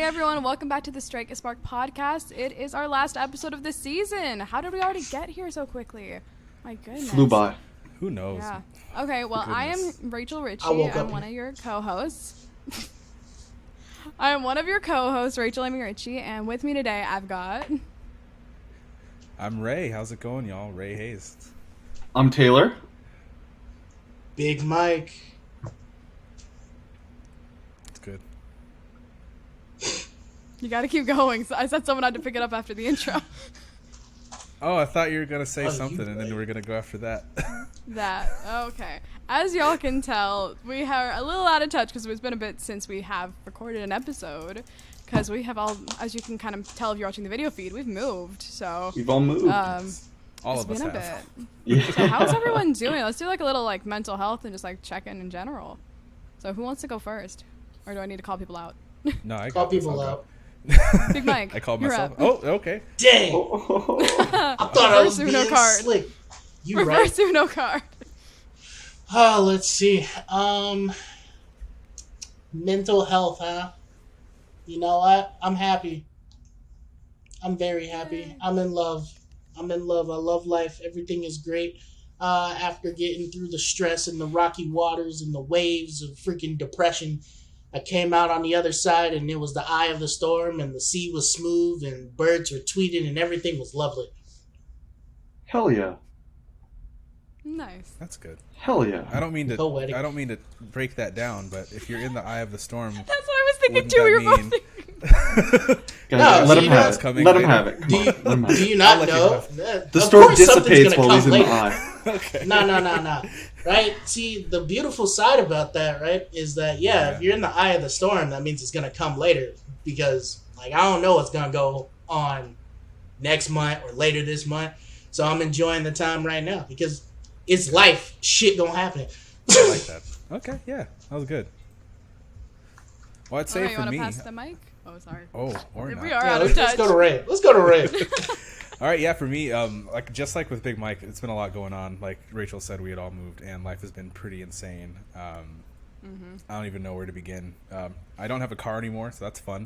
everyone, welcome back to the Strike a Spark podcast. It is our last episode of the season. How did we already get here so quickly? My goodness. Flew by. Who knows? Yeah. Okay, well, I am Rachel Richie. I'm one of your co-hosts. I am one of your co-hosts, Rachel Amy Richie, and with me today I've got... I'm Ray. How's it going, y'all? Ray Hayse. I'm Taylor. Big Mike. It's good. You gotta keep going. So I said someone had to pick it up after the intro. Oh, I thought you were going to say something, and then we were going to go after that. Okay. As y'all can tell, we are a little out of touch because it's been a bit since we have recorded an episode. Because we have all, as you can kind of tell if you're watching the video feed, we've moved. So We've all moved. All of us have. Bit. Yeah. So how's everyone doing? Let's do like a little like mental health and just like check in general. So who wants to go first? Or do I need to call people out? No, I Call got this. people I'll out. Big Mike. I called you're myself. up. Oh, okay. Dang! I thought I was Reverse being Uno card. slick. You Reverse right? Uno card. Let's see. Mental health, huh? You know what? I'm happy. I'm very happy. I'm in love. I love life. Everything is great. After getting through the stress and the rocky waters and the waves of freaking depression, I came out on the other side and it was the eye of the storm and the sea was smooth and birds were tweeting and everything was lovely. Hell yeah. Nice. That's good. Hell yeah. I don't mean Poetic. to break that down, but if you're in the eye of the storm, That's what I was thinking wouldn't too. that You're both mean- thinking. Guys, No, let see, him have that's it. coming Let him later. have it. Come on. Let him have Do it. you not I'll let you know? have The Of storm course something's dissipates gonna while he's come in the later. eye. Okay. No. Right? See, the beautiful side about that, right, is that, if you're in the eye of the storm, that means it's going to come later. Because, like, I don't know what's going to go on next month or later this month. So I'm enjoying the time right now because it's life. Shit don't happen. I like that. Okay, yeah. That was good. Well, I'd say You for want to me... pass the mic? Oh, sorry. Oh, or We not. are out of Let's touch. go to Ray. Let's go to Ray. All right, yeah, for me, just like with Big Mike, it's been a lot going on. Like Rachel said, we had all moved, and life has been pretty insane. I don't even know where to begin. I don't have a car anymore, so that's fun.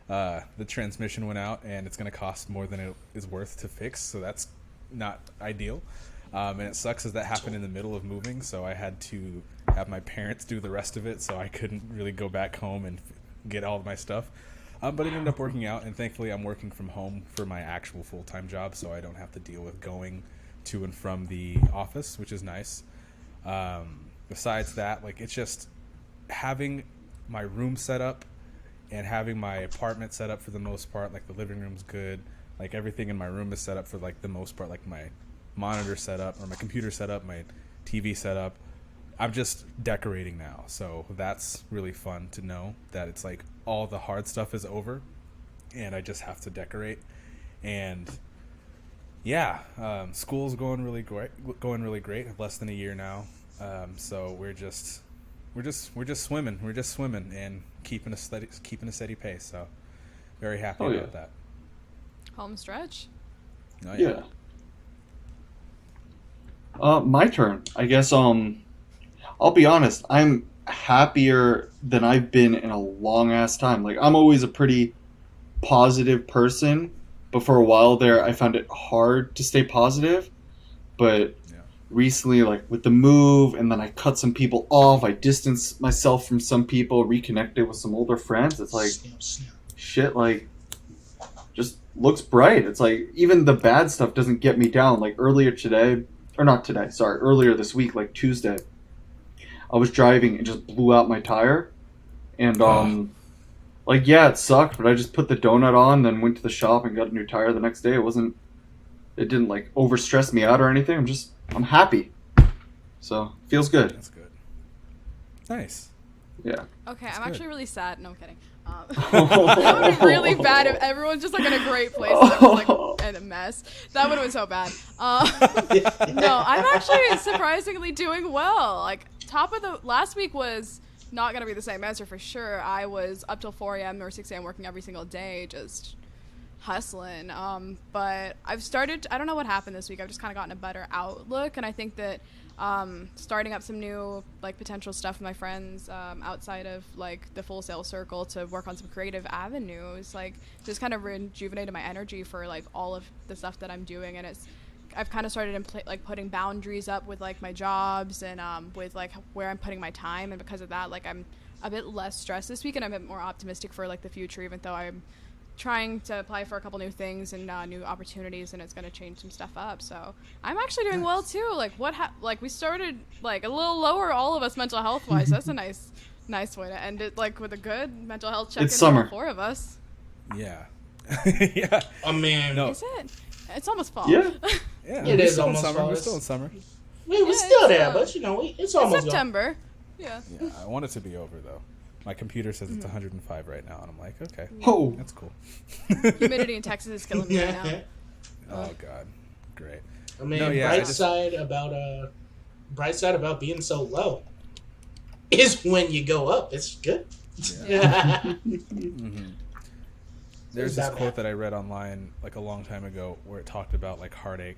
The transmission went out, and it's going to cost more than it is worth to fix, so that's not ideal. And it sucks as that happened in the middle of moving, so I had to have my parents do the rest of it, so I couldn't really go back home and get all of my stuff. But it ended up working out, and thankfully I'm working from home for my actual full-time job, so I don't have to deal with going to and from the office, which is nice. Besides that, like, it's just having my room set up and having my apartment set up for the most part. Like, the living room's good. Like, everything in my room is set up for, like, the most part. Like, my monitor set up, or my computer set up, my TV set up. I'm just decorating now, so that's really fun to know that it's like all the hard stuff is over and I just have to decorate. And yeah, school's going really great. Less than a year now, so we're just swimming and keeping a steady pace. So very happy about that. Home stretch. Oh, Yeah. My turn. I guess, I'll be honest, I'm happier than I've been in a long ass time. Like, I'm always a pretty positive person, but for a while there I found it hard to stay positive. But recently, like with the move, and then I cut some people off, I distanced myself from some people, reconnected with some older friends. It's like shit, like, just looks bright. It's like even the bad stuff doesn't get me down. Like earlier this week, like Tuesday, I was driving and just blew out my tire. And, it sucked, but I just put the donut on, then went to the shop and got a new tire the next day. It didn't, like, overstress me out or anything. I'm happy. So, feels good. That's good. Nice. Yeah. Okay, That's I'm good. actually really sad. No, I'm kidding. That would be really bad if everyone's just, like, in a great place and it was, like, in a mess. That would have been so bad. No, I'm actually surprisingly doing well. Like, last week was not going to be the same answer for sure. I was up till 4 a.m. or 6 a.m. working every single day, just hustling. But I've started, I don't know what happened this week. I've just kind of gotten a better outlook. And I think that starting up some new like potential stuff with my friends outside of like the Full Sail Circle to work on some creative avenues, like just kind of rejuvenated my energy for like all of the stuff that I'm doing. And I've kind of started like putting boundaries up with like my jobs and with like where I'm putting my time, and because of that, like I'm a bit less stressed this week, and I'm a bit more optimistic for like the future, even though I'm trying to apply for a couple new things and new opportunities, and it's going to change some stuff up. So I'm actually doing well too. Like like we started like a little lower, all of us mental health wise. That's a nice way to end it, like with a good mental health check-in It's summer. for all 4 of us. Yeah. Yeah. I mean, No. Is it? It's almost fall. Yeah. Yeah. It we're is still in almost summer. fall. We're still in summer. we're Yeah, still it's, there, but you know, it's It's almost gone. September. Yeah. Yeah. I want it to be over though. My computer says it's 105 right now, and I'm like, okay, Oh, that's cool. Humidity in Texas is killing me right now. Oh God, great. I mean, No, yeah, bright side about being so low is when you go up. It's good. Yeah. Mm-hmm. There's this that quote that I read online like a long time ago where it talked about like heartache.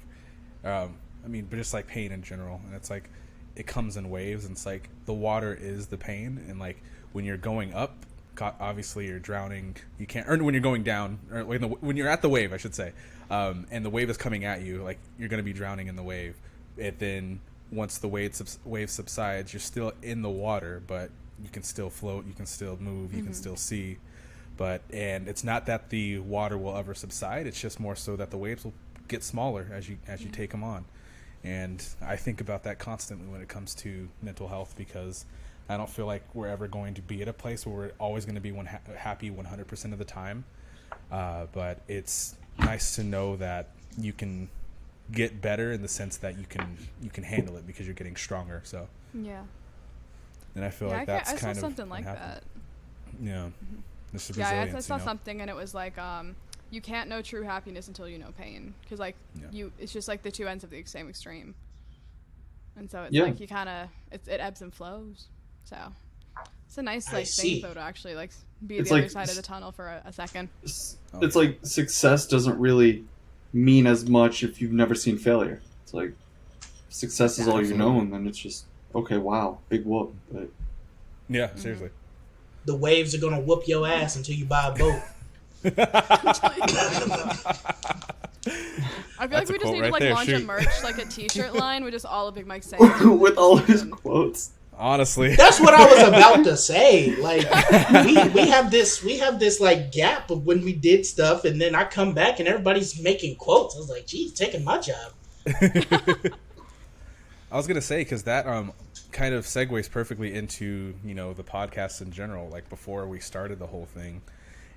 I mean, but just like pain in general, and it's like it comes in waves, and it's like the water is the pain, and like when you're going up, obviously you're drowning. You can't, or when you're going down, or when you're at the wave, I should say, and the wave is coming at you, like you're gonna be drowning in the wave. And then once the wave subsides, you're still in the water, but you can still float, you can still move, you can still see. And it's not that the water will ever subside. It's just more so that the waves will get smaller as you take them on. And I think about that constantly when it comes to mental health, because I don't feel like we're ever going to be at a place where we're always going to be happy 100% of the time. But it's nice to know that you can get better in the sense that you can handle it because you're getting stronger. So Yeah. and I feel Yeah, like that's I saw kind of something like happened. that. Yeah. This is Yeah, I resilience, saw you know? something, and it was like, you can't know true happiness until you know pain, because like it's just like the two ends of the same extreme, and so it's like you kind of it ebbs and flows. So it's a nice like thing though to actually like be It's the other like side of the tunnel for a second. It's like success doesn't really mean as much if you've never seen failure. It's like success is all you know, and then it's just okay. Wow, big whoop. But Yeah, seriously. The waves are gonna whoop your ass until you buy a boat. I feel like we just need to like launch a merch, like a T-shirt line with just all of Big Mike saying with all his quotes. Honestly, that's what I was about to say. Like we have this like gap of when we did stuff, and then I come back and everybody's making quotes. I was like, geez, taking my job. I was gonna say, because that kind of segues perfectly into the podcast in general. Like before we started the whole thing,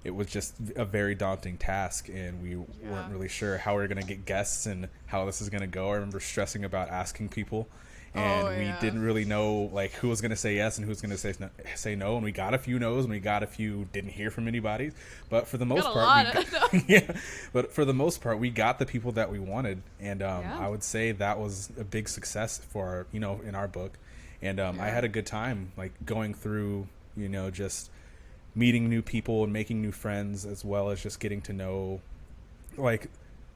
it was just a very daunting task, and we weren't really sure how we were gonna get guests and how this is gonna go. I remember stressing about asking people, and we didn't really know like who was gonna say yes and who was gonna say no. And we got a few no's, and we got a few didn't hear from anybody. But for the most part, we got the people that we wanted, and I would say that was a big success for in our book. And I had a good time like going through just meeting new people and making new friends, as well as just getting to know like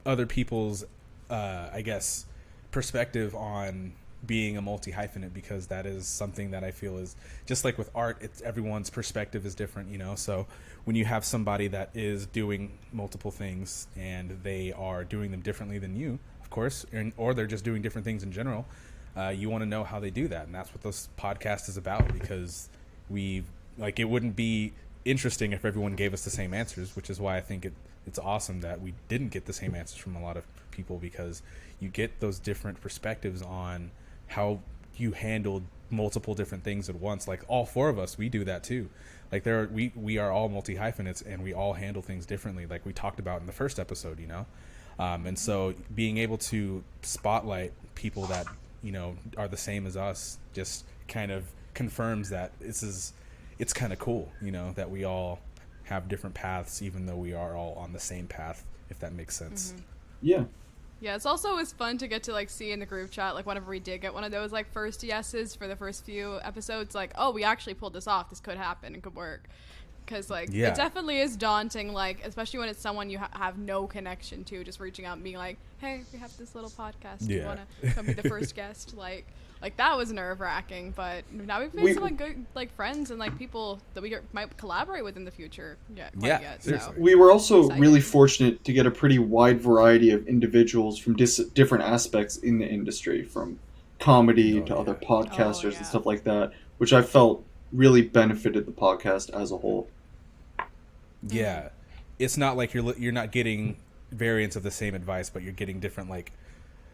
other people's I guess perspective on being a multi-hyphenate, because that is something that I feel is just like with art, it's everyone's perspective is different, so when you have somebody that is doing multiple things and they are doing them differently than you, of course, or they're just doing different things in general, you want to know how they do that. And that's what this podcast is about, because it wouldn't be interesting if everyone gave us the same answers, which is why I think it's awesome that we didn't get the same answers from a lot of people, because you get those different perspectives on how you handled multiple different things at once. Like all 4 of us, we do that too. Like we are all multi-hyphenates, and we all handle things differently, like we talked about in the first episode, and so being able to spotlight people that are the same as us just kind of confirms that it's kind of cool, that we all have different paths, even though we are all on the same path, if that makes sense. Yeah. Yeah, it's also always fun to get to like see in the group chat, like whenever we did get one of those like first yeses for the first few episodes, like, oh, we actually pulled this off, this could happen, it could work. because like Yeah. it definitely is daunting, like especially when it's someone you have no connection to, just reaching out and being like, hey, we have this little podcast, do you Yeah. want to come be the first guest? Like that was nerve-wracking, but now we've made some like good like friends and like people that we might collaborate with in the comedy. seriously. We were also Exciting. really fortunate to get a pretty wide variety of individuals from different aspects in the industry, from comedy to other podcasters and stuff like that, which I felt really benefited the podcast as a whole. Yeah, it's not like you're not getting variants of the same advice, but you're getting different like.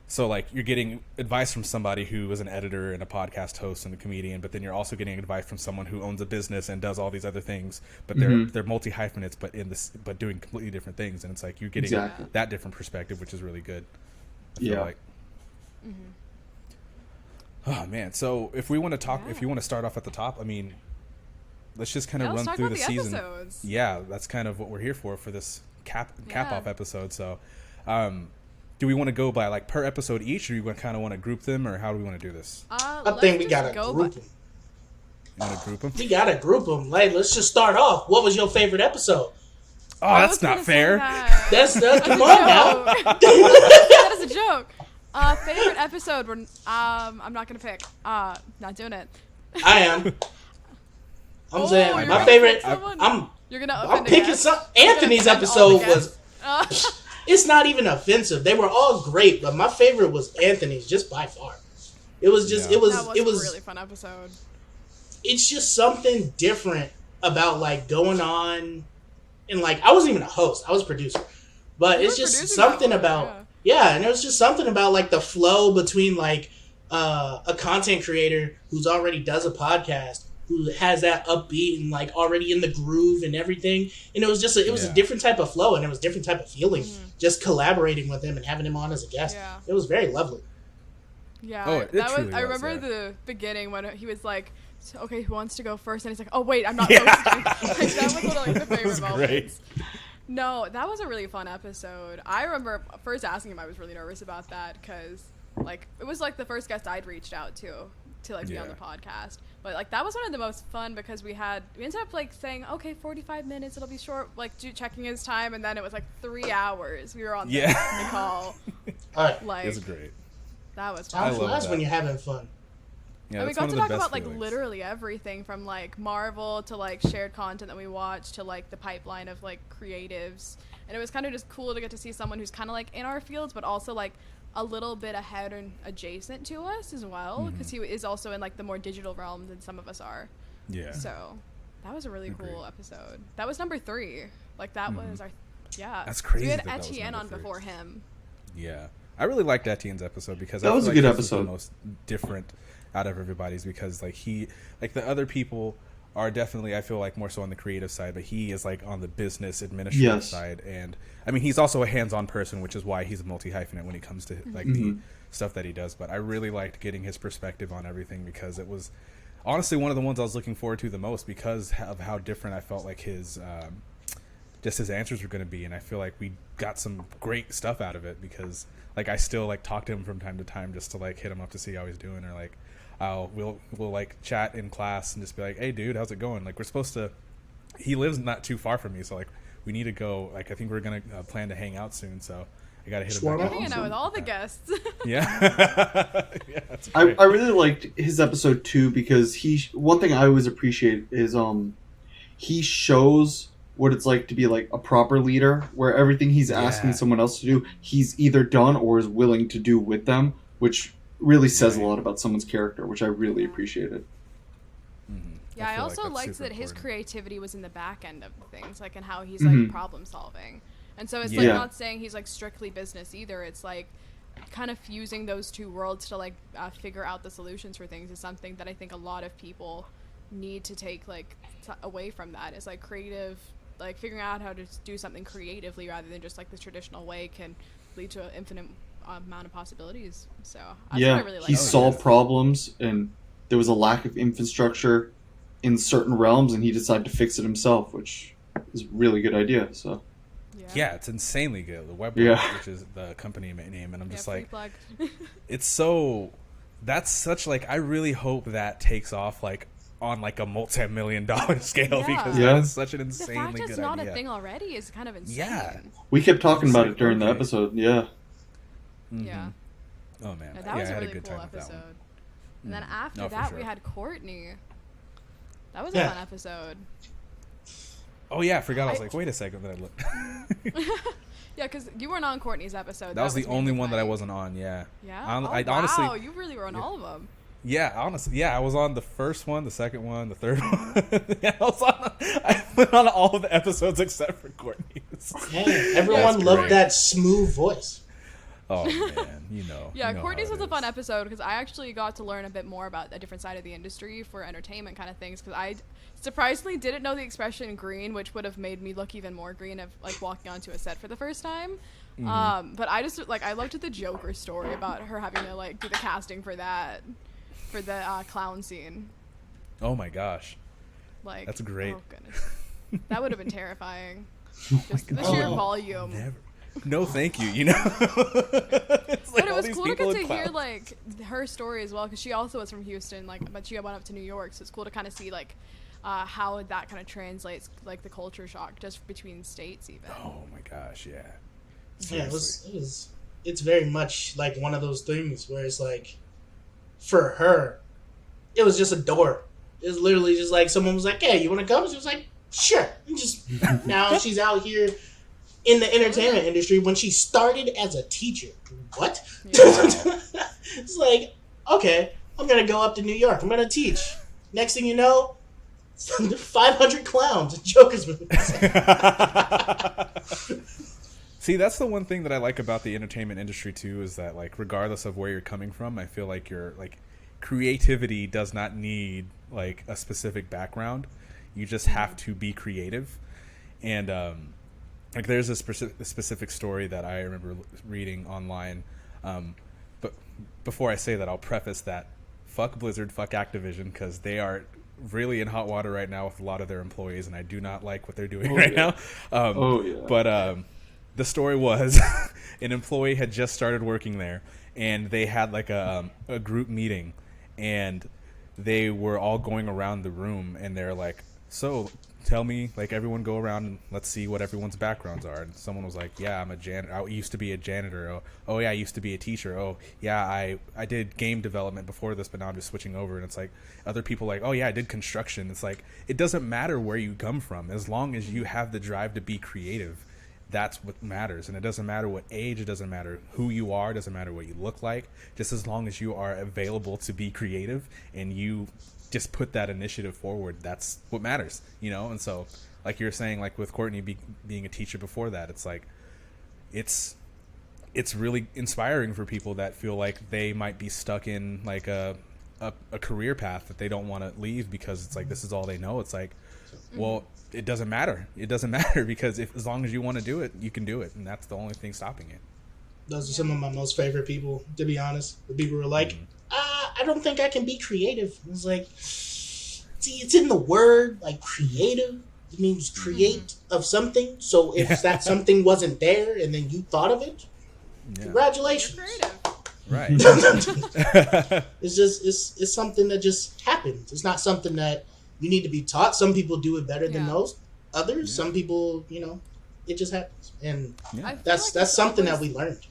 So like you're getting advice from somebody who is an editor and a podcast host and a comedian, but then you're also getting advice from someone who owns a business and does all these other things, but they're multi-hyphenates, but doing completely different things, and it's like you're getting that different perspective, which is really good. I feel like. Oh man! So if we want to talk, if you want to start off at the top, I mean, let's just kind of run through the season. Episodes. Yeah, that's kind of what we're here for this cap off episode. So, do we want to go by like per episode each, or you kind of want to group them, or how do we want to do this? I think we gotta group them. You want to group them? We gotta group them. Like, let's just start off. What was your favorite episode? Oh, that's not fair. That's come on now. That is a joke. Favorite episode? I'm not gonna pick. Not doing it. I am. I'm saying my favorite. I'm picking some. Anthony's episode was. It's not even offensive. They were all great, but my favorite was Anthony's, just by far. It was just. It was a really fun episode. It's just something different about like going on, and like I wasn't even a host. I was a producer, but it's just something about. Yeah, and it was just something about like the flow between like a content creator who's already does a podcast, who has that upbeat and like already in the groove and everything, and it was just a different type of flow, and it was a different type of feeling just collaborating with him and having him on as a guest. It was very lovely. Yeah, I remember the beginning when he was like, okay, who wants to go first? And he's like, oh wait, I'm not hosting. Like, that was one of like the favorite moments. No, that was a really fun episode. I remember first asking him, I was really nervous about that because like it was like the first guest I'd reached out to like be on the podcast. But like that was one of the most fun because we ended up like saying, okay, 45 minutes, it'll be short, like checking his time, and then it was like 3 hours. We were on the call. Like, it was great. That was fun. Time flies when you're having fun. Yeah, and we got to talk about like literally everything from like Marvel to like shared content that we watched to like the pipeline of like creatives, and it was kind of just cool to get to see someone who's kind of like in our fields but also like a little bit ahead and adjacent to us as well, because he is also in like the more digital realm than some of us are. So that was a really cool episode. That was number 3. Like that was our that's crazy. We had Etienne on before him. I really liked Etienne's episode because that was a good episode. The most different out of everybody's, because like the other people are definitely, I feel like, more so on the creative side, but he is like on the business administrative side, and I mean he's also a hands-on person, which is why he's a multi-hyphenate when it comes to like the stuff that he does. But I really liked getting his perspective on everything because it was honestly one of the ones I was looking forward to the most because of how different I felt like his just his answers were going to be, and I feel like we got some great stuff out of it because like I still like talk to him from time to time just to like hit him up to see how he's doing, or like we'll like chat in class and just be like, hey dude, how's it going? Like we're supposed to, he lives not too far from me, so like we need to go, like I think we're gonna plan to hang out soon, so I gotta hit him back. I'm hanging out with all the guests. That's great. I really liked his episode too because one thing I always appreciate is he shows what it's like to be like a proper leader, where everything he's asking someone else to do, he's either done or is willing to do with them, which really says a lot about someone's character, which I really appreciated. Yeah, I also liked that his creativity was in the back end of things, like, and how he's like problem solving. And so it's like not saying he's like strictly business either. It's like kind of fusing those two worlds to like figure out the solutions for things is something that I think a lot of people need to take like away from that. Is like creative, like figuring out how to do something creatively rather than just like the traditional way can lead to an infinite amount of possibilities. So I really like he solved problems, and there was a lack of infrastructure in certain realms, and he decided to fix it himself, which is a really good idea. So yeah, it's insanely good. The web which is the company name, and I'm just like it's so, that's such like, I really hope that takes off like on like a multi-million-dollar scale Yeah. because Yeah. that is such an The fact insanely it's good not idea. a thing already is kind of insane. Yeah. We kept talking about it Like, during the okay. episode. Yeah. Mhm. Yeah. Oh man, No, that yeah, was I a had really a good cool time with that episode. one. And then Mhm. after No, for that, sure. we had Courtney. That was Yeah. a fun episode. Oh yeah, I forgot. I was I- like, wait a second, then I looked. Yeah, because you weren't on Courtney's episode. That was the me only and one that I Mike. wasn't on. Yeah. Yeah. I wow, honestly, you really were on all of them. yeah, honestly, yeah, I was on the first one, the second one, the third one. Yeah, I went on all of the episodes except for Courtney's. Yeah, everyone That's loved great. that smooth voice. Oh man, you know. Yeah, you know Courtney's how was it a fun is. episode because I actually got to learn a bit more about a different side of the industry for entertainment kind of things. Because I surprisingly didn't know the expression green, which would have made me look even more green if like walking onto a set for the first time. But I just like I loved the Joker story about her having to like do the casting for that, for the clown scene. Oh my gosh. Like That's great. Oh goodness, that would have been terrifying. Oh Just the sheer volume. Never. No, thank you. You know. It's like But it all was these cool to people get in to hear clowns. like her story as well because she also was from Houston, like, but she went up to New York, so it's cool to kind of see like how that kind of translates like the culture shock just between states even. Oh my gosh, yeah. Yeah, Seriously. it's very much like one of those things where it's like, for her, it was just a door. It was literally just like someone was like, "Hey, you want to come?" She was like, "Sure." And just now she's out here in the entertainment industry when she started as a teacher. What? Yeah. It's like, okay, I'm gonna go up to New York. I'm gonna teach. Next thing you know, 500 clowns in Joker's movies. See, that's the one thing that I like about the entertainment industry too, is that like regardless of where you're coming from, I feel like your like creativity does not need like a specific background. You just have to be creative. And like there's a specific story that I remember reading online. But before I say that, I'll preface that fuck Blizzard, fuck Activision, because they are really in hot water right now with a lot of their employees, and I do not like what they're doing right now. But the story was an employee had just started working there, and they had like a group meeting, and they were all going around the room, and they're like, so tell me, like, everyone go around and let's see what everyone's backgrounds are. And someone was like, yeah, I'm a janitor. I used to be a janitor. Oh yeah, I used to be a teacher. Oh yeah, I did game development before this, but now I'm just switching over. And it's like other people like, oh yeah, I did construction. It's like, it doesn't matter where you come from, as long as you have the drive to be creative. That's what matters. And it doesn't matter what age, it doesn't matter who you are, it doesn't matter what you look like, just as long as you are available to be creative and you just put that initiative forward, that's what matters, you know? And so, like you were saying, like with Courtney being a teacher before that, it's like, it's really inspiring for people that feel like they might be stuck in like a career path that they don't want to leave because it's like, this is all they know. It's like, well, it doesn't matter. It doesn't matter because as long as you want to do it, you can do it. And that's the only thing stopping it. Those are some of my most favorite people, to be honest. The people who are like, I don't think I can be creative. It's like, see, it's in the word, like creative. It means create of something. So if that something wasn't there and then you thought of it, congratulations. You're creative. Right. It's just, it's something that just happens. It's not something that you need to be taught. Some people do it better than most. Others, some people, you know, it just happens. And I feel that's like it's something always- that we learned.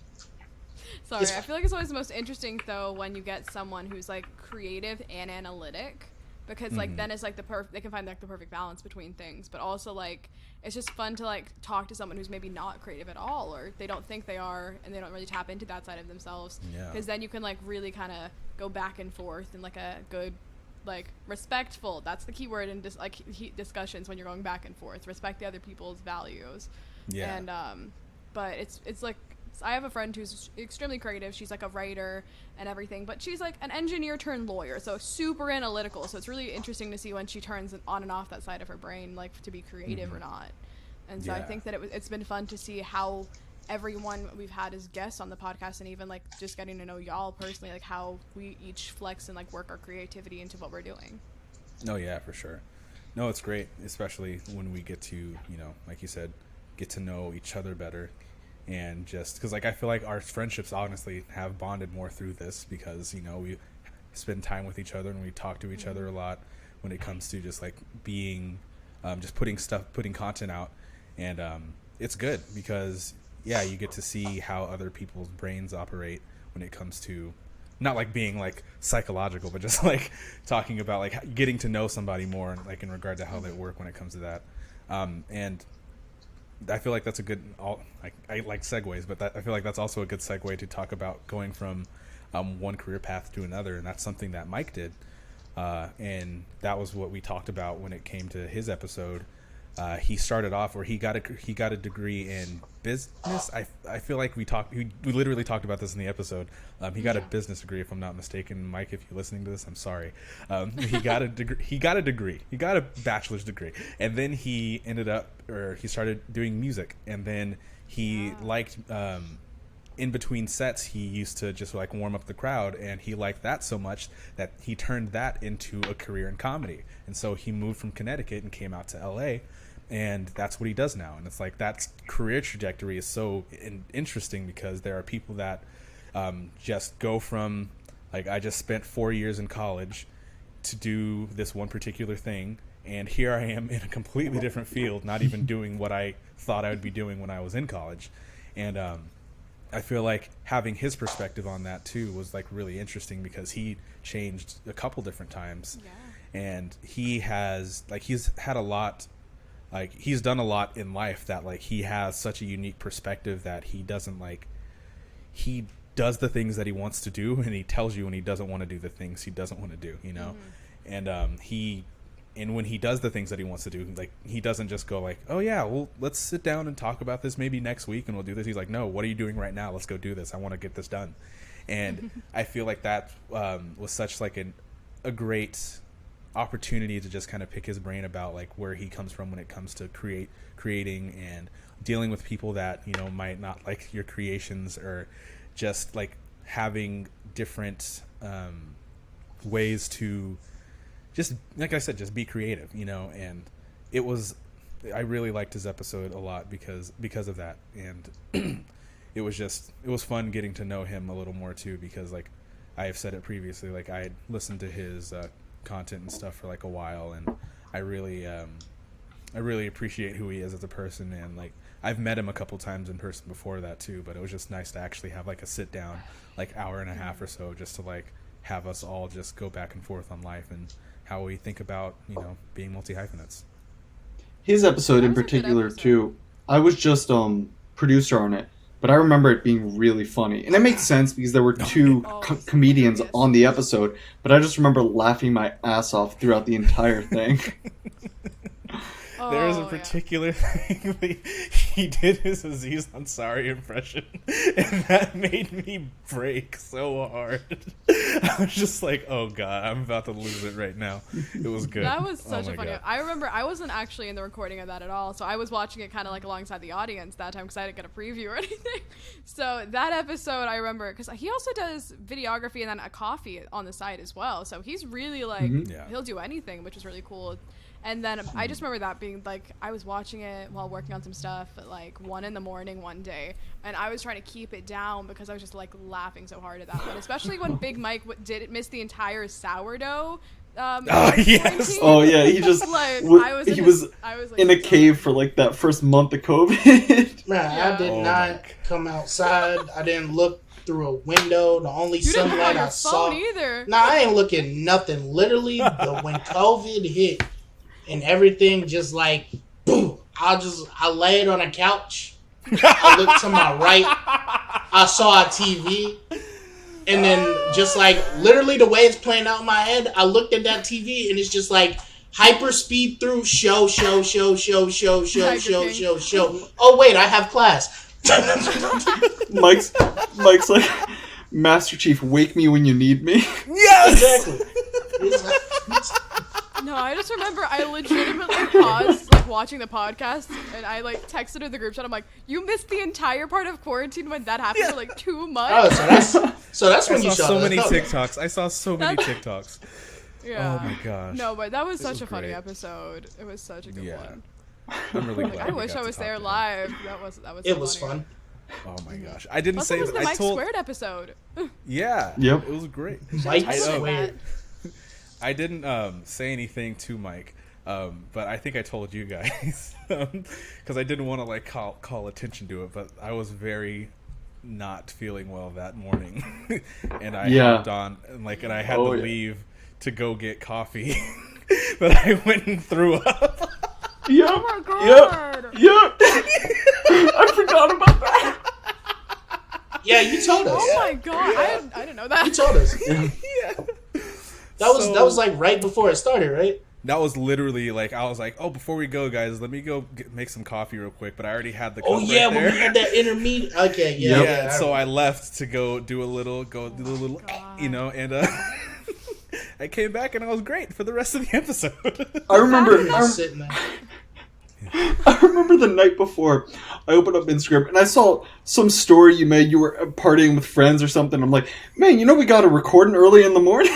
Sorry, It's I fine. feel like it's always the most interesting though when you get someone who's like creative and analytic, because like then it's like they can find like the perfect balance between things, but also like it's just fun to like talk to someone who's maybe not creative at all, or they don't think they are and they don't really tap into that side of themselves, because then you can like really kind of go back and forth in like a good, like respectful, that's the key word in discussions when you're going back and forth, respect the other people's values. And but it's like, I have a friend who's extremely creative. She's like a writer and everything, but she's like an engineer turned lawyer, so super analytical. So it's really interesting to see when she turns on and off that side of her brain, like to be creative or not. And so I think that it's been fun to see how everyone we've had as guests on the podcast, and even like just getting to know y'all personally, like how we each flex and like work our creativity into what we're doing. Oh yeah, for sure. No, it's great, especially when we get to, you know, like you said, get to know each other better. And just because, like, I feel like our friendships honestly have bonded more through this because, you know, we spend time with each other and we talk to each other a lot. when it comes to just like being, just putting content out. And it's good because, yeah, you get to see how other people's brains operate when it comes to not like being like psychological, but just like talking about like getting to know somebody more, like in regard to how they work when it comes to that. And I feel like that's a good, I like segues, but I feel like that's also a good segue to talk about going from one career path to another. And that's something that Mike did. And that was what we talked about when it came to his episode. He started off where he got a degree in business. I feel like we literally talked about this in the episode. He got a business degree, if I'm not mistaken. Mike, if you're listening to this, I'm sorry. He got a degree. He got a bachelor's degree, and then he started doing music, and then he liked. In between sets, he used to just like warm up the crowd, and he liked that so much that he turned that into a career in comedy. And so he moved from Connecticut and came out to LA, and that's what he does now. And it's like that career trajectory is so interesting because there are people that just go from like, I just spent 4 years in college to do this one particular thing, and here I am in a completely different field, not even doing what I thought I would be doing when I was in college. And I feel like having his perspective on that too was like really interesting because he changed a couple different times. Yeah. And he's had a lot, like he's done a lot in life that like he has such a unique perspective that he doesn't like, he does the things that he wants to do, and he tells you when he doesn't want to do the things he doesn't want to do, you know? Mm-hmm. And when he does the things that he wants to do, like he doesn't just go like, oh yeah, well, let's sit down and talk about this maybe next week and we'll do this. He's like, no, what are you doing right now? Let's go do this. I want to get this done. And I feel like that was such like a great opportunity to just kind of pick his brain about like where he comes from when it comes to creating and dealing with people that, you know, might not like your creations, or just like having different ways to just, like I said, just be creative, you know. And I really liked his episode a lot because of that. And it was fun getting to know him a little more too, because like I have said it previously, like I had listened to his content and stuff for like a while, and I really appreciate who he is as a person. And like I've met him a couple times in person before that too, but it was just nice to actually have like a sit down, like hour and a half or so, just to like have us all just go back and forth on life and how we think about, you know, being multi-hyphenates. His episode in particular too, I was just producer on it, but I remember it being really funny. And it makes sense because there were two comedians on the episode, but I just remember laughing my ass off throughout the entire thing. There was a particular thing he did his Aziz Ansari impression, and that made me break so hard. I was just like, oh god, I'm about to lose it right now. It was good. That was such a funny. I remember I wasn't actually in the recording of that at all, so I was watching it kind of like alongside the audience that time because I didn't get a preview or anything. So that episode I remember because he also does videography and then a coffee on the side as well. So he's really like he'll do anything, which is really cool. And then I just remember that being like, I was watching it while working on some stuff at like 1 a.m. one day, and I was trying to keep it down because I was just like laughing so hard at that one, especially when Big Mike did miss the entire sourdough. Yes. Oh yeah, he just like, he was like, in a cave for like that first month of COVID. Man, I did not come outside. I didn't look through a window. The only sunlight I saw. Either. Nah, I ain't looking nothing. Literally, when COVID hit. And everything just like, boom. I laid on a couch. I looked to my right. I saw a TV. And then just like, literally the way it's playing out in my head, I looked at that TV and it's just like, hyper speed through show. Oh, wait, I have class. Mike's like, Master Chief, wake me when you need me. Yes! Exactly. No, I just remember I legitimately paused like watching the podcast, and I like texted her the group chat. I'm like, "You missed the entire part of quarantine when that happened for like 2 months." Oh, so that's when you saw so many TikToks. I saw so many TikToks. Yeah. Oh my gosh. No, but that was such a funny episode. It was such a good one. I'm really glad. I wish I was there live. That was. It was fun. Oh my gosh! I didn't say that. Was the I Mike told. Squared episode. Yeah. Yep. It was great. Mike Squared. I didn't say anything to Mike, but I think I told you guys because I didn't want to like call attention to it. But I was very not feeling well that morning, and I hopped on and I had to leave to go get coffee, but I went and threw up. Yep. Oh my god. Yep. I forgot about that. Yeah, you told us. Oh my god. I didn't know that. You told us. Yeah. That was like right before it started, right? That was literally like I was like, oh, before we go, guys, let me go make some coffee real quick. But I already had the cup Oh yeah, right there. when we had that intermediate. Okay, yeah. Yeah. So I left to go do a little, you know, and I came back and I was great for the rest of the episode. I remember. Just sitting there. I remember the night before I opened up Instagram and I saw some story you made. You were partying with friends or something. I'm like, man, you know we got to record early in the morning.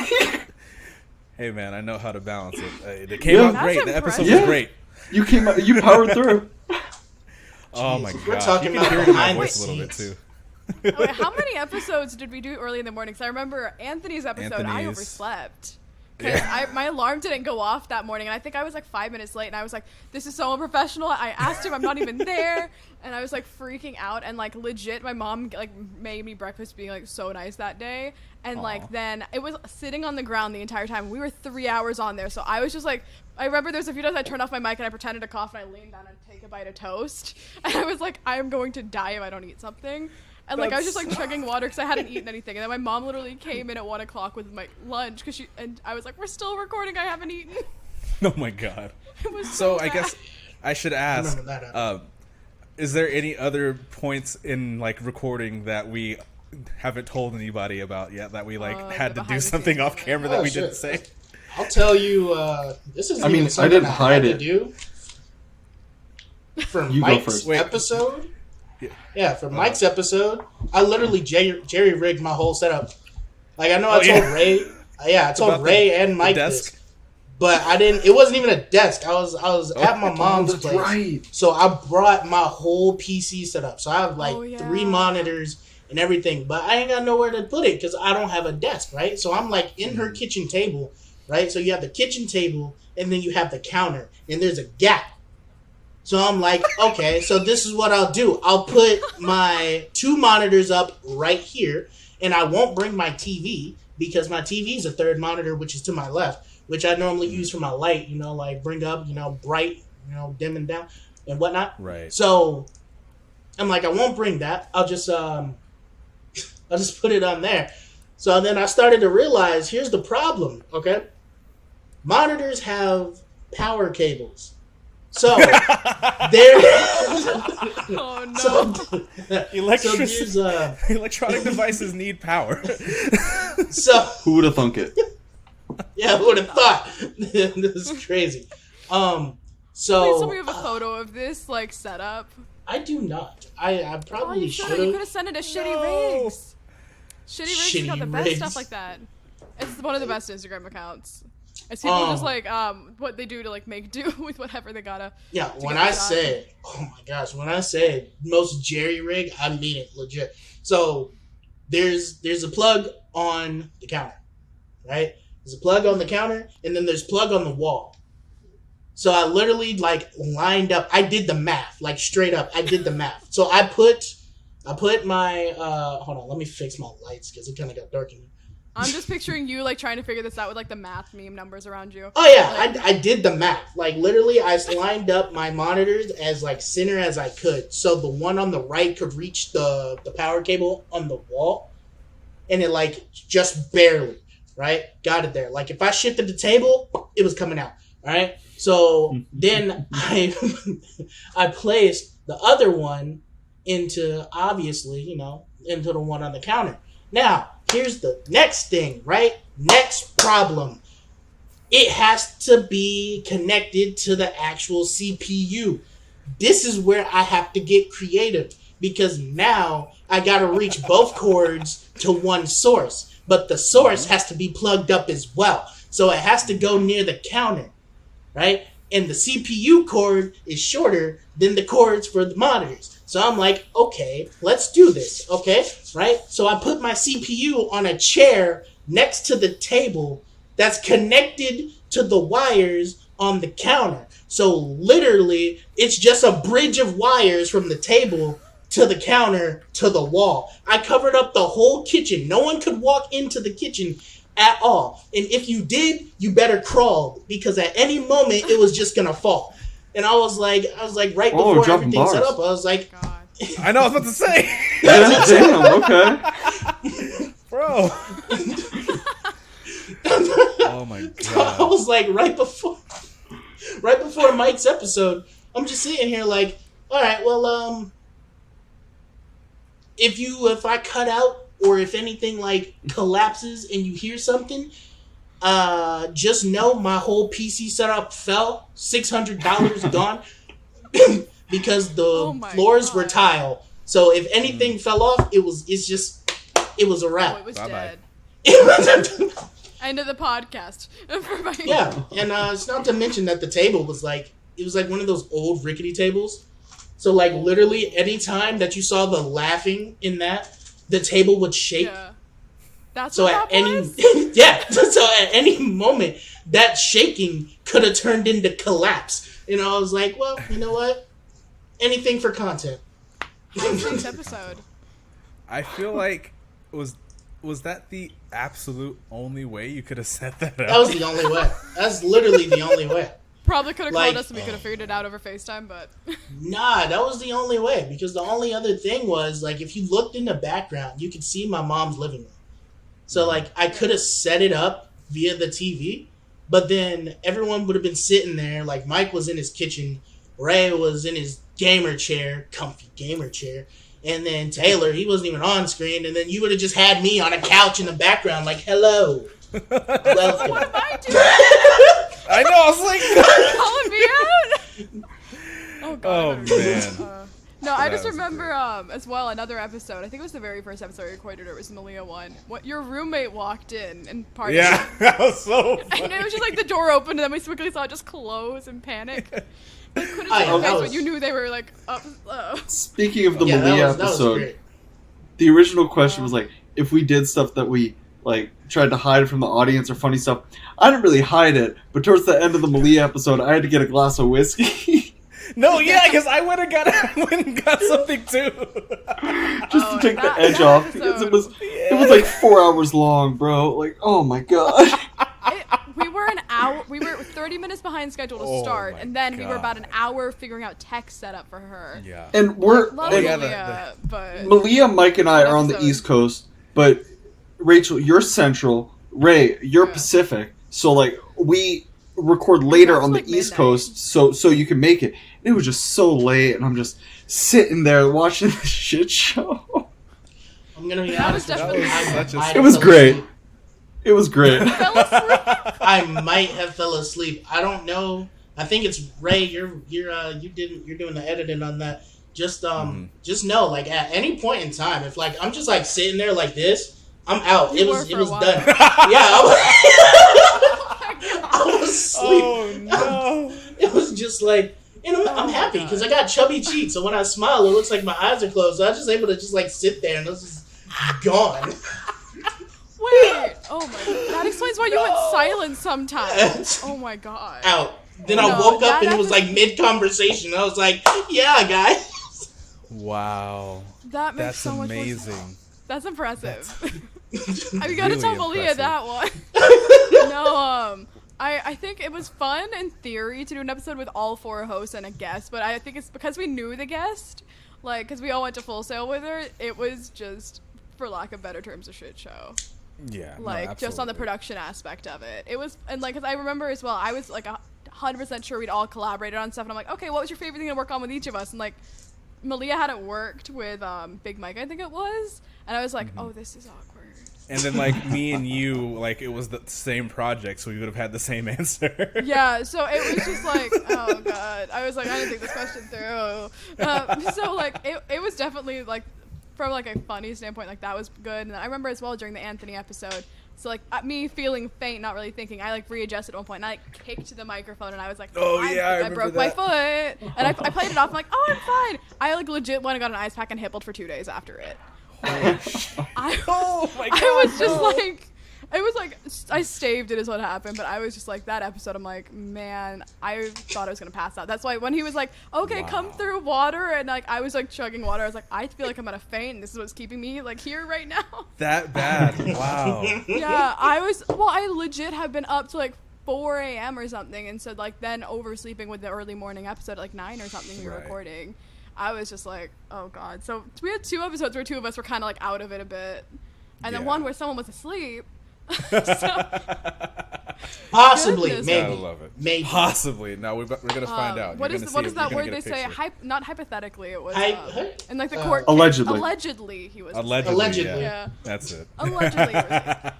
Hey man, I know how to balance it. It came out great. The episode was great. You came out. You powered through. Oh my We're god! talking You can about hear it in my behind the voice a little bit scenes. too. Wait, how many episodes did we do early in the morning? Because I remember Anthony's episode, I overslept. Because my alarm didn't go off that morning, and I think I was like 5 minutes late, and I was like, this is so unprofessional. I asked him, I'm not even there, and I was like freaking out, and like legit, my mom like made me breakfast being like so nice that day, and like then it was sitting on the ground the entire time. We were 3 hours on there, so I was just like, I remember there's a few times I turned off my mic and I pretended to cough, and I leaned down and take a bite of toast, and I was like, I am going to die if I don't eat something. And like I was just like chugging water because I hadn't eaten anything, and then my mom literally came in at 1 o'clock with my lunch and I was like, "We're still recording. I haven't eaten." Oh my god! It was So I bad. guess I should ask: is there any other points in like recording that we haven't told anybody about yet that we like had to do something off camera that we didn't say? I'll tell you. This is. I mean, something I didn't hide had it. To do. For You go Mike's first. episode. Yeah, for Mike's episode, I literally jerry rigged my whole setup. Like I know I told Ray. I told Ray and Mike this, but I didn't. It wasn't even a desk. I was at my mom's place, right. so I brought my whole PC setup. So I have like 3 monitors and everything, but I ain't got nowhere to put it because I don't have a desk, right? So I'm like in her kitchen table, right? So you have the kitchen table, and then you have the counter, and there's a gap. So I'm like, okay, so this is what I'll do. I'll put my 2 monitors up right here, and I won't bring my TV because my TV is a 3rd monitor, which is to my left, which I normally use for my light, you know, like bring up, you know, bright, you know, dim and down and whatnot. Right. So I'm like, I won't bring that. I'll just put it on there. So then I started to realize, here's the problem, okay? Monitors have power cables. So there. Oh no! Electronic devices need power. So Who would have thunk it? Yeah, who would have thought? This is crazy. So Please tell me you have a photo of this like setup. I do not. I probably should. should You have. could have sent it to Shitty Rigs. Shitty Rigs got the best Rigs. stuff like that. It's one of the best Instagram accounts. It's people just like what they do to like make do with whatever they gotta. Yeah, when I said, oh my gosh, when I said most jerry rig, I mean it legit. So there's a plug on the counter, right? There's a plug on the counter, and then there's plug on the wall. So I literally like lined up. I did the math, like straight up. I did the math. So I put my hold on, let me fix my lights because it kind of got dark in here. I'm just picturing you like trying to figure this out with like the math meme numbers around you. Oh yeah, I did the math. Like literally, I lined up my monitors as like center as I could, so the one on the right could reach the power cable on the wall, and it like just barely, right, got it there. Like if I shifted the table, it was coming out. All right, so then I placed the other one into obviously, you know, into the one on the counter. Now. Here's the next thing, right? Next problem. It has to be connected to the actual CPU. This is where I have to get creative because now I got to reach both cords to one source, but the source has to be plugged up as well. So it has to go near the counter, right? And the CPU cord is shorter than the cords for the monitors. So I'm like, okay, let's do this, okay, right? So I put my CPU on a chair next to the table that's connected to the wires on the counter. So literally, it's just a bridge of wires from the table to the counter to the wall. I covered up the whole kitchen. No one could walk into the kitchen at all. And if you did, you better crawl, because at any moment it was just gonna fall. And I was like right before everything set up, I was like, God. I know, I was about to say. Yeah, damn, okay. Bro. Oh my god. So I was like, right before Mike's episode, I'm just sitting here like, all right, well, if I cut out, or if anything like collapses and you hear something, just know my whole PC setup fell. $600 gone. Because the floors were tile. So if anything fell off, it was a wrap. Oh, it was Bye-bye. dead. End of the podcast. Yeah, and it's not to mention that the table was like one of those old rickety tables. So like literally any time that you saw the laughing in that, the table would shake. Yeah. That's So what at that any was? yeah, so at any moment that shaking could have turned into collapse. You know, I was like, well, you know what? Anything for content. Next episode. I feel like was that the absolute only way you could have set that up? That was the only way. That's literally the only way. Probably could have Like- called us and we could have figured it out over FaceTime, but Nah, that was the only way, because the only other thing was, like, if you looked in the background, you could see my mom's living room. So, like, I could have set it up via the TV, but then everyone would have been sitting there. Like, Mike was in his kitchen, Ray was in his gamer chair, comfy gamer chair, and then Taylor, he wasn't even on screen, and then you would have just had me on a couch in the background, like, hello. Welcome. what am I doing? I know, I was like Calling me out? Oh god. Oh, I better do man. this. No, I That just was remember as well another episode. I think it was the very first episode I recorded. Or it was the Malia one. What your roommate walked in and parted. yeah, that was so funny. And it was just like the door opened and then we quickly saw it just close and panic. Like, couldn't I see know, their that face, was- but you knew they were like up. Speaking of the Yeah, Malia that was episode, great. the original question was like, if we did stuff that we like tried to hide from the audience or funny stuff. I didn't really hide it, but towards the end of the Malia episode, I had to get a glass of whiskey No, yeah, because I went and got something too. just Oh, to take the that edge off, because episode. it was like 4 hours long, bro. Like, oh my god. We were an hour. We were 30 minutes behind schedule to Oh start, my and then we were about an God. hour figuring out tech setup for her. Yeah. And we're Love and yeah, Malia, but Malia, Mike, and I are on the Episode. East Coast, but Rachel, you're Central. Ray, you're Yeah. Pacific. So like we record later That's on the like East midnight. Coast, so you can make it. It was just so late, and I'm just sitting there watching this shit show. I'm gonna be That honest. was with definitely- you. I That was such a- might have It was fell great. asleep. It was great. fell asleep. I might have fell asleep. I don't know. I think it's Ray. You're doing the editing on that. Just just know, like at any point in time, if like I'm just like sitting there like this, I'm out. You It were was for a while. done. Yeah, I was asleep. Oh no. It was just like, and I'm Oh my happy God. because I got chubby cheeks. So when I smile, it looks like my eyes are closed. So I was just able to just like sit there and it was just gone. Wait. Oh my god. That explains why you went silent sometimes. Oh my god. Out. Then I No, woke up that and it was like mid conversation. I was like, yeah, guys. Wow. That makes That's so much more amazing. sense. That's impressive. I gotta really tell Malia impressive. that one. No, I think it was fun in theory to do an episode with all four hosts and a guest, but I think it's because we knew the guest, like, because we all went to Full Sail with her, it was just, for lack of better terms, a shit show. Yeah. no, Like, just on the absolutely. production aspect of it. It was, and like, because I remember as well, I was like 100% sure we'd all collaborated on stuff, and I'm like, okay, what was your favorite thing to work on with each of us? And like, Malia hadn't worked with Big Mike, I think it was, and I was like, oh, this is awkward. And then like me and you, like it was the same project, so we would have had the same answer. Yeah, so it was just like, oh god, I was like, I didn't think this question through. So like, it was definitely like, from like a funny standpoint, like that was good. And then I remember as well during the Anthony episode, so like me feeling faint, not really thinking, I like readjusted at one point and I like kicked the microphone and I was like, Oh, I yeah, I think I remember broke my that. foot. And I played it off, I'm like, oh, I'm fine. I like legit went and got an ice pack and hippled for 2 days after it. I Oh my god. I was just like, It was like, I staved it is what happened, but I was just like, that episode, I'm like, man, I thought I was going to pass out. That's why when he was like, okay, come through water, and like, I was like chugging water, I was like, I feel like I'm going to faint, and this is what's keeping me like here right now. That bad. Wow. Yeah, I legit have been up to like 4 a.m. or something, and so like then oversleeping with the early morning episode at like 9 or something we were recording. I was just like, oh god. So we had 2 episodes where 2 of us were kind of like out of it a bit, and then one where someone was asleep. Possibly, goodness. maybe. I love it. Maybe. Possibly. No, we're gonna find out. What You're is gonna what see is it. that You're word gonna they get a say? picture. Not hypothetically, it was in like the uh, court. Allegedly. Allegedly, he was. Allegedly. Yeah. That's it. Allegedly. He was asleep.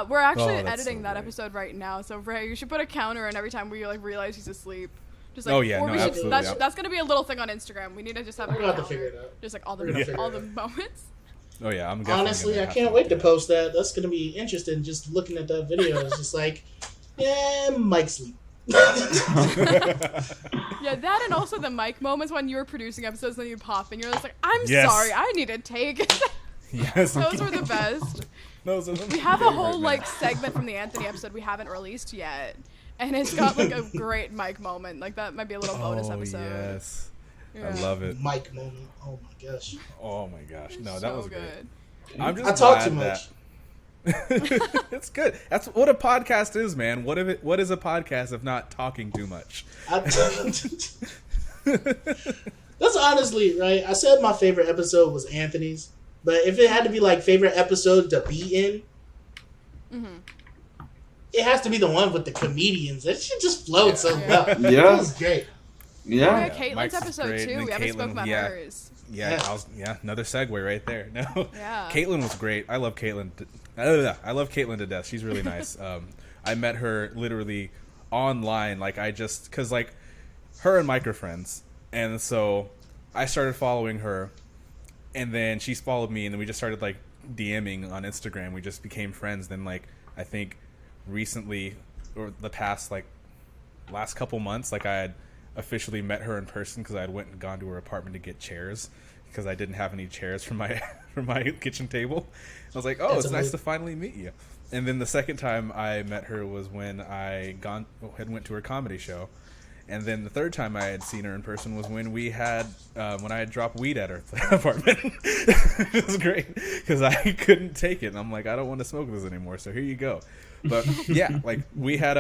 We're actually that's editing so that great. episode right now, so Ray, you should put a counter in every time we like realize he's asleep. Just like, Oh, yeah, or no, we should, absolutely. that's gonna be a little thing on Instagram. We need to just have a We're about to counter, figure it out. just like all We're gonna figure the it out. moments. Oh yeah, I'm definitely Honestly, gonna I have can't to wait to do post that. That's gonna be interesting. Just looking at that video, it's just like, yeah, Mike sleep. Yeah, that and also the mic moments when you were producing episodes, and then you pop and you're just like, I'm Yes. sorry, I need to take. that. Yes. Those were the best. Those are the We have a favorite, whole man. like segment from the Anthony episode we haven't released yet, and it's got like a great mic moment. Like that might be a little bonus episode. Yes. Yeah. I love it. Mike moment. Oh my gosh. Oh my gosh. No, that So was great. good. I'm just I talk glad too much. that it's good. That's what a podcast is, man. What is a podcast if not talking too much? That's honestly right. I said my favorite episode was Anthony's, but if it had to be like favorite episode to be in, it has to be the one with the comedians. That shit just flowed so well. Yeah. It was great. Oh, yeah, Yeah. Caitlin's Mike's is episode great, too. and We haven't Caitlin, spoken about yeah. hers. Yeah, another segue right there. No, Yeah. Caitlin was great. I love Caitlin. I love Caitlin to death. She's really nice. I met her literally online. Like because like her and Mike are friends, and so I started following her, and then she followed me, and then we just started like DMing on Instagram. We just became friends. Then like I think recently or the past like last couple months, like I had officially met her in person because I had went and gone to her apartment to get chairs because I didn't have any chairs for my for my kitchen table. I was like, oh, That's it's nice amazing. to finally meet you. And then the second time I met her was when I went to her comedy show. And then the third time I had seen her in person was when we had when I had dropped weed at her apartment. It was great because I couldn't take it, and I'm like, I don't want to smoke this anymore. So here you go. But yeah, like we had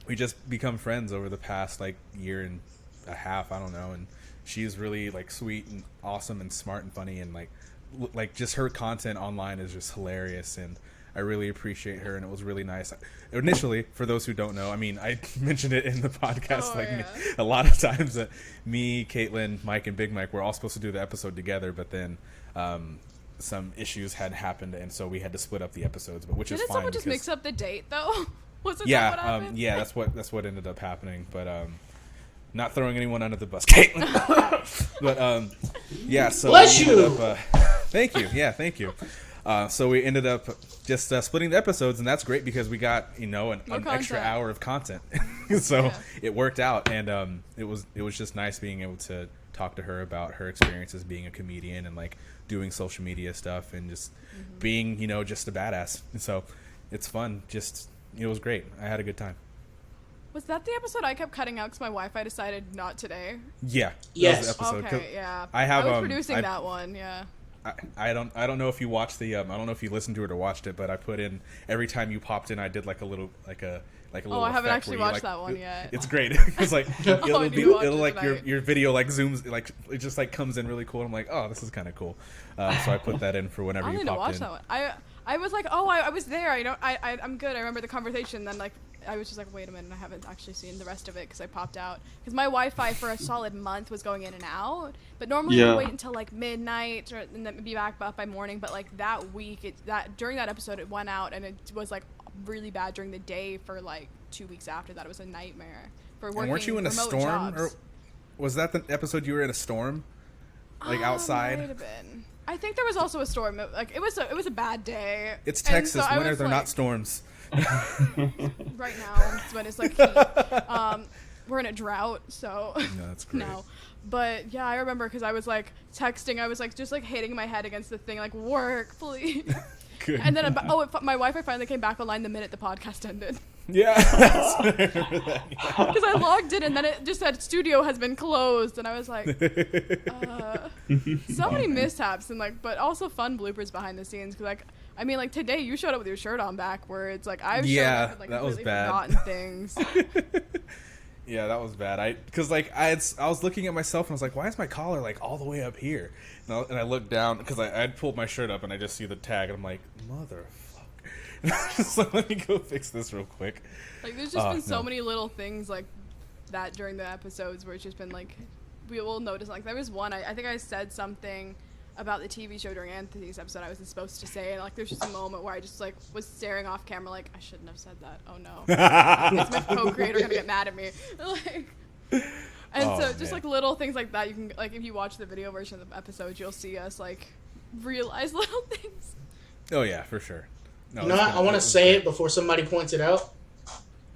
we just become friends over the past like year and a half, I don't know, and she's really like sweet and awesome and smart and funny, and like just her content online is just hilarious, and I really appreciate her, and it was really nice. Initially, for those who don't know, I mean, I mentioned it in the podcast a lot of times that me, Caitlin, Mike, and Big Mike were all supposed to do the episode together, but then some issues had happened, and so we had to split up the episodes, but which is Didn't fine. someone just because- mix up the date though? Wasn't that what happened? yeah, that's what ended up happening. But not throwing anyone under the bus, Caitlin. But yeah, so Bless we ended you. up, thank you, yeah, thank you. So we ended up just splitting the episodes, and that's great because we got an extra content. hour of content. So Yeah. it worked out, and it was just nice being able to talk to her about her experiences being a comedian and like doing social media stuff and just being just a badass. And so it's fun. Just it was great. I had a good time. Was that the episode I kept cutting out because my Wi-Fi decided not today? Yeah. Yes. That was the episode. 'Cause Okay, yeah. I was producing that one, yeah. I don't know if you watched the I don't know if you listened to it or watched it, but I put in every time you popped in, I did like a little Oh, I haven't effect actually where you, watched that one yet. It's great. It's like I need to watch it'll it like tonight. your video like zooms, like it just like comes in really cool. I'm like, oh, this is kind of cool. So I put that in for whenever I you need to popped watch in. that one. I was like, oh, I was there. I'm good. I remember the conversation. Then like I was just like, wait a minute, I haven't actually seen the rest of it because I popped out. Because my Wi-Fi for a solid month was going in and out. But normally Yeah. I wait until like midnight and then be back up by morning. But like that week, during that episode, it went out and it was like really bad during the day for like 2 weeks after that. It was a nightmare for working. And weren't you in a remote storm? jobs. Or was that the episode you were in a storm, like outside? Might have been. I think there was also a storm. Like it was a bad day. It's And so Texas. I Winter, was they're like- not storms. Right now it's when it's like heat. We're in a drought, so No, that's great. no. But yeah, I remember because I was like texting. I was like just like hitting my head against the thing, like work, please. Good. And then my Wi-Fi finally came back online the minute the podcast ended. Yeah. I remember that. Yeah. Because I logged in and then it just said studio has been closed, and I was like, so many mishaps and like, but also fun bloopers behind the scenes. Because like, I mean, like today you showed up with your shirt on back, where it's like I've showed up with like that was completely bad. forgotten things. Yeah, that was bad. I was looking at myself and I was like, why is my collar like all the way up here? And I looked down because I'd pulled my shirt up and I just see the tag and I'm like, motherfucker. So let me go fix this real quick. Like there's just been so many little things like that during the episodes where it's just been like, we will notice. Like there was one, I think I said something about the TV show during Anthony's episode I wasn't supposed to say, and like there's just a moment where I just like was staring off camera like I shouldn't have said that. Oh no, is my co-creator gonna get mad at me? Like, and so just like little things like that, you can like if you watch the video version of the episode, you'll see us like realize little things. Oh yeah, for sure. No, you know what? I want to say it before somebody points it out.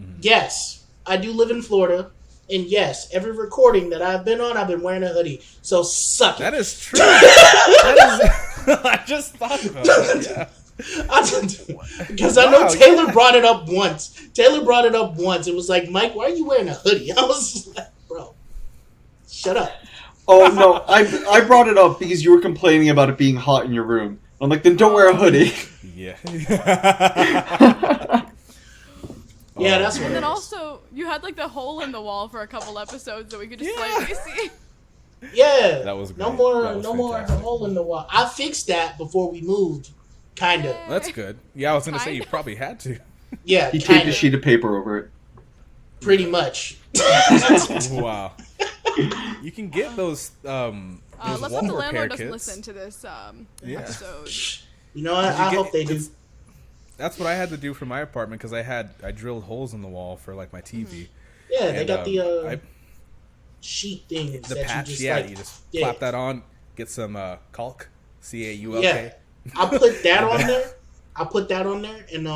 Mm-hmm. Yes, I do live in Florida. And yes, every recording that I've been on, I've been wearing a hoodie. So suck it. That is true. I just thought about that. Yeah. Because I know Taylor brought it up once. It was like, Mike, why are you wearing a hoodie? I was just like, bro, shut up. Oh, no. I brought it up because you were complaining about it being hot in your room. I'm like, then don't wear a hoodie. Yeah. Yeah, that's what. And then also, you had like the hole in the wall for a couple episodes that we could just slightly see. Yeah, that was great. No more hole in the wall. I fixed that before we moved, kind of. That's good. Yeah, I was gonna say you probably had to. Yeah, he taped a sheet of paper over it. Pretty much. Wow. You can get those. Let's hope the landlord doesn't listen to this episode. You know what? I hope they do. That's what I had to do for my apartment because I drilled holes in the wall for like my TV. Yeah, they got the sheet thing. The patch, you just slap that on, get some caulk, CAULK. Yeah, I put that on there, and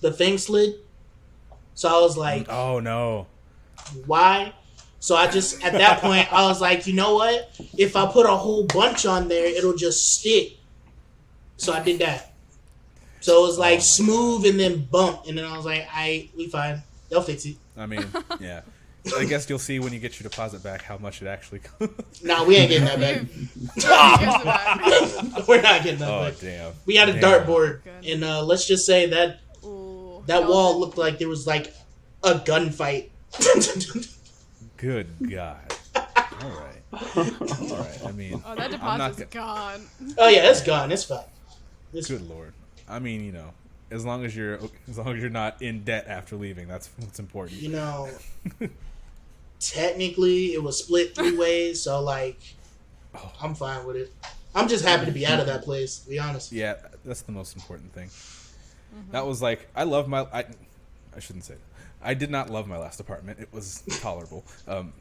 the thing slid. So I was like, oh no, why? So I just at that point I was like, you know what? If I put a whole bunch on there, it'll just stick. So I did that. So it was like smooth and then bump, and then I was like, we fine. They'll fix it. I mean, yeah. I guess you'll see when you get your deposit back how much it actually costs. Nah, we ain't getting that back. We're not getting that back. Oh, damn. We had a dartboard, and let's just say that wall looked like there was like a gunfight. Good God. All right. I mean, that deposit's gone. Oh yeah, it's gone. It's fine. Good Lord. I mean, you know, as long as you're not in debt after leaving, that's what's important. You know, technically it was split 3 ways, so like, I'm fine with it. I'm just happy to be out of that place, to be honest. Yeah, that's the most important thing. Mm-hmm. That was like, I shouldn't say that. I did not love my last apartment. It was tolerable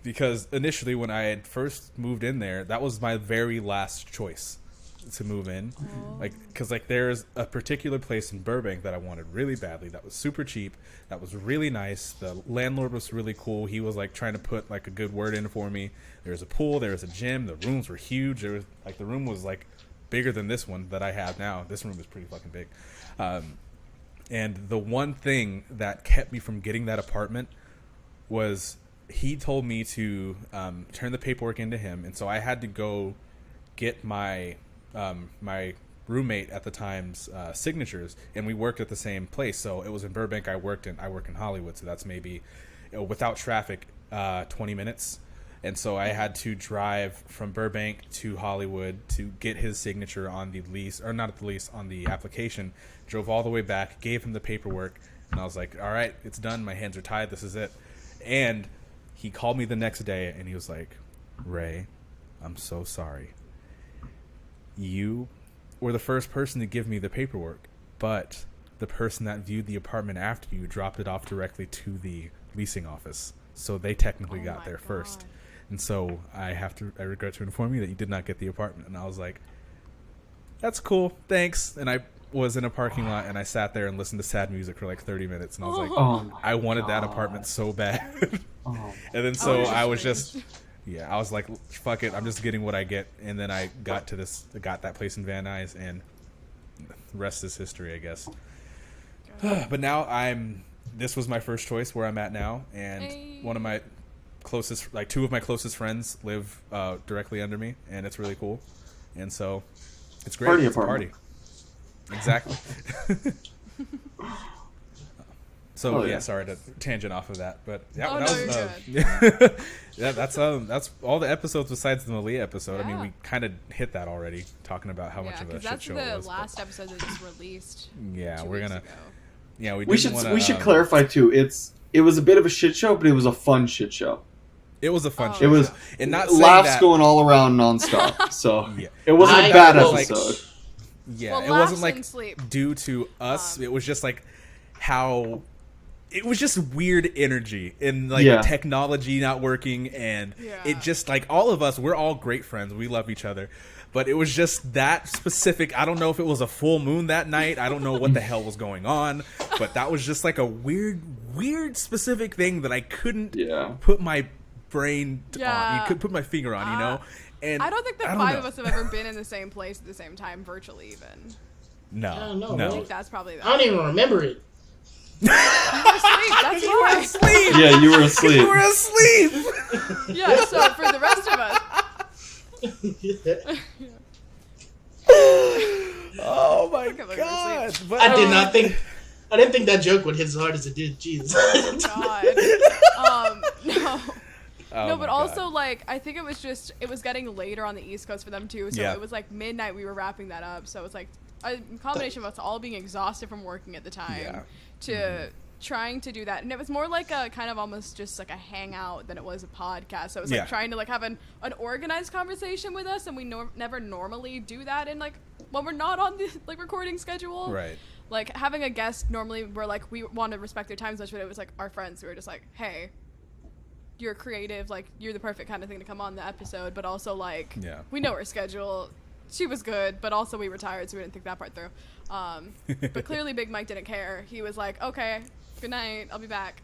because initially when I had first moved in there, that was my very last choice to move in. Because there's a particular place in Burbank that I wanted really badly that was super cheap, that was really nice. The landlord was really cool. He was like trying to put like a good word in for me. There was a pool, there was a gym, the rooms were huge. There was like the room was like bigger than this one that I have now. This room is pretty fucking big. And the one thing that kept me from getting that apartment was he told me to turn the paperwork into him, and so I had to go get my my roommate at the time's signatures, and we worked at the same place. So it was in Burbank. I work in Hollywood, so that's maybe without traffic 20 minutes. And so I had to drive from Burbank to Hollywood to get his signature on the lease, or not at the lease, on the application. Drove all the way back, gave him the paperwork, and I was like, all right, it's done. My hands are tied. This is it. And he called me the next day, and he was like, Ray, I'm so sorry. You were the first person to give me the paperwork, but the person that viewed the apartment after you dropped it off directly to the leasing office. So they technically got there first. And so I regret to inform you that you did not get the apartment. And I was like, that's cool, thanks. And I was in a parking lot, and I sat there and listened to sad music for like 30 minutes. And I was like, I wanted that apartment so bad. And then so I was just, I was like, fuck it, I'm just getting what I get. And then I got that place in Van Nuys, and rest is history, I guess. But now this was my first choice where I'm at now, and one of my closest, like 2 of my closest friends live directly under me, and it's really cool. And so it's great. Party It's a apartment. party. Exactly. So Oh, yeah. sorry to tangent off of that, but yeah, Oh, that no, was, you're yeah, that's all the episodes besides the Malia episode. I mean, Yeah. we kind of hit that already, talking about how much Yeah, of a because shit that's show the it was. but- last episode that just released. Yeah, 2 we're weeks gonna. ago. Yeah, We should wanna, we should clarify too. It was a bit of a shit show, but it was a fun shit show. It was a fun Oh. show. It was and not saying laughs that, going all around nonstop. So Yeah. it wasn't I a bad will- episode. Yeah, Well, it laughs wasn't like and sleep. due to us. It was just like how it was just weird energy and like Yeah. technology not working, and Yeah. it just like all of us. We're all great friends. We love each other. But it was just that specific. I don't know if it was a full moon that night. I don't know what the hell was going on. But that was just like a weird specific thing that I couldn't Yeah. put my brain on. Yeah. You could put my finger on, you know? And I don't think the I 5 know. of us have ever been in the same place at the same time, virtually even. No. I don't know, I No. think that's probably that. I don't even remember it. You were asleep, that's why. Asleep. Yeah, you were asleep. You were asleep. Yeah, so for the rest of us. Oh my Look at my god! receipt. But, I did not think. I didn't think that joke would hit as hard as it did. Jesus. God. No. Oh No, my but also God. like I think it was getting later on the East Coast for them too. So Yeah. it was like midnight we were wrapping that up. So it was like a combination of us all being exhausted from working at the time Yeah. to trying to do that. And it was more like a kind of almost just like a hangout than it was a podcast. So it was like Yeah. trying to like have an organized conversation with us, and we never normally do that in like when we're not on the like recording schedule. right. Like having a guest normally we're like we want to respect their time so much, but it was like our friends who were just like, hey, you're creative, like you're the perfect kind of thing to come on the episode, but also like Yeah. we know her schedule. She was good, but also we were tired, so we didn't think that part through. But clearly Big Mike didn't care. He was like, okay, good night, I'll be back.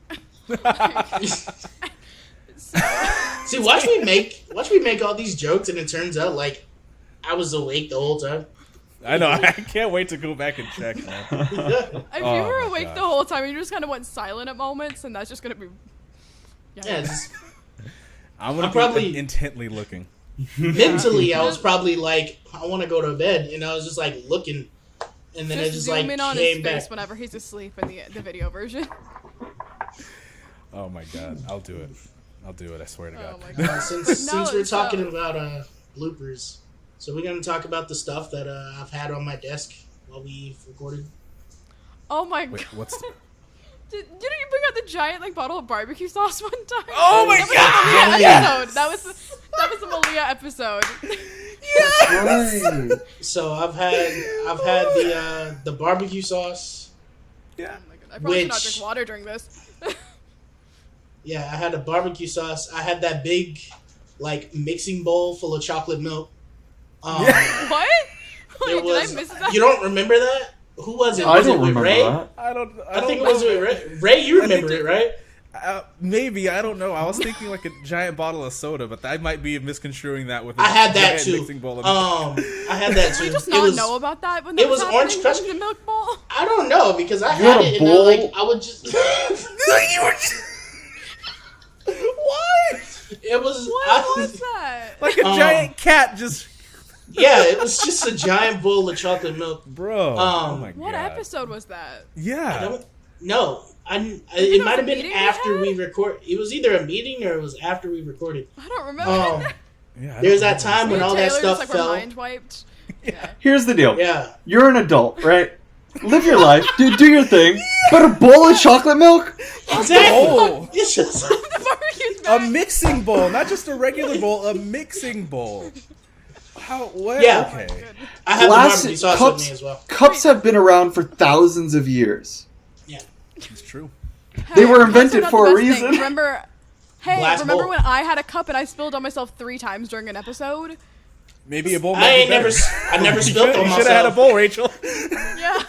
See, watch me make all these jokes, and it turns out like I was awake the whole time. I know. I can't wait to go back and check, man. If Oh you were my awake gosh. the whole time, you just kind of went silent at moments, and that's just gonna be. Yeah, just, I'm gonna I'm be probably- intently looking. mentally, I was probably like, I want to go to bed, and I was just like looking, and then it just zoom like in on his came face back. whenever he's asleep in the video version. Oh my god, I'll do it. I'll do it. I swear to Oh God. my god. Since No, we're so- talking about bloopers, so we're gonna talk about the stuff that I've had on my desk while we recorded. Oh my Wait, god. what's? Didn't you bring out the giant like bottle of barbecue sauce one time? Oh my That was god! the Malia episode. That was the Malia episode. Right. So I've had the barbecue sauce. Yeah. Oh my god. I probably should not Which- drink water during this. Yeah, I had a barbecue sauce. I had that big, like, mixing bowl full of chocolate milk. What? There Wait, was, did I miss that? You don't remember that? Who was it? I Was it don't with remember Ray? that. I think it was with Ray. Ray, you remember it, right? Maybe, I don't know. I was thinking like a giant bottle of soda, but I might be misconstruing that with a I had that giant too. mixing bowl of I had that too. Did we just It not was- know about that when it that was happening? Orange Crush- The milk bowl? I don't know because I You had had a it and bowl? I would just. You were just... What? It was. What was that? Like a Um, giant cat just... Yeah, it was just a giant bowl of chocolate milk. Bro. oh my god. What episode was that? I Yeah. don't. No, it it was might a have been meeting we after had? we record. It was either a meeting or it was after we recorded. I don't remember. Um, Yeah, I There's don't that time remember. when all that Taylor stuff just, like, fell. were mind wiped. Yeah. Here's the deal. Yeah, You're an adult, right? Live your life. Do your thing. But a bowl of chocolate milk? exactly. Oh. It's just. The barbecue's A back. mixing bowl, not just a regular bowl, a mixing bowl. How? What? Yeah. Okay. I had the Glass- barbecue sauce cups- with me as well. Cups have been around for thousands of years. Yeah. It's true. They were Hey, invented that's for not a the best thing. reason. Remember? Hey, Glass remember bowl. when I had a cup and I spilled on myself 3 times during an episode? Maybe a bowl. I might be ain't better. I never spilled on You should have had a myself. bowl, Rachel. Yeah.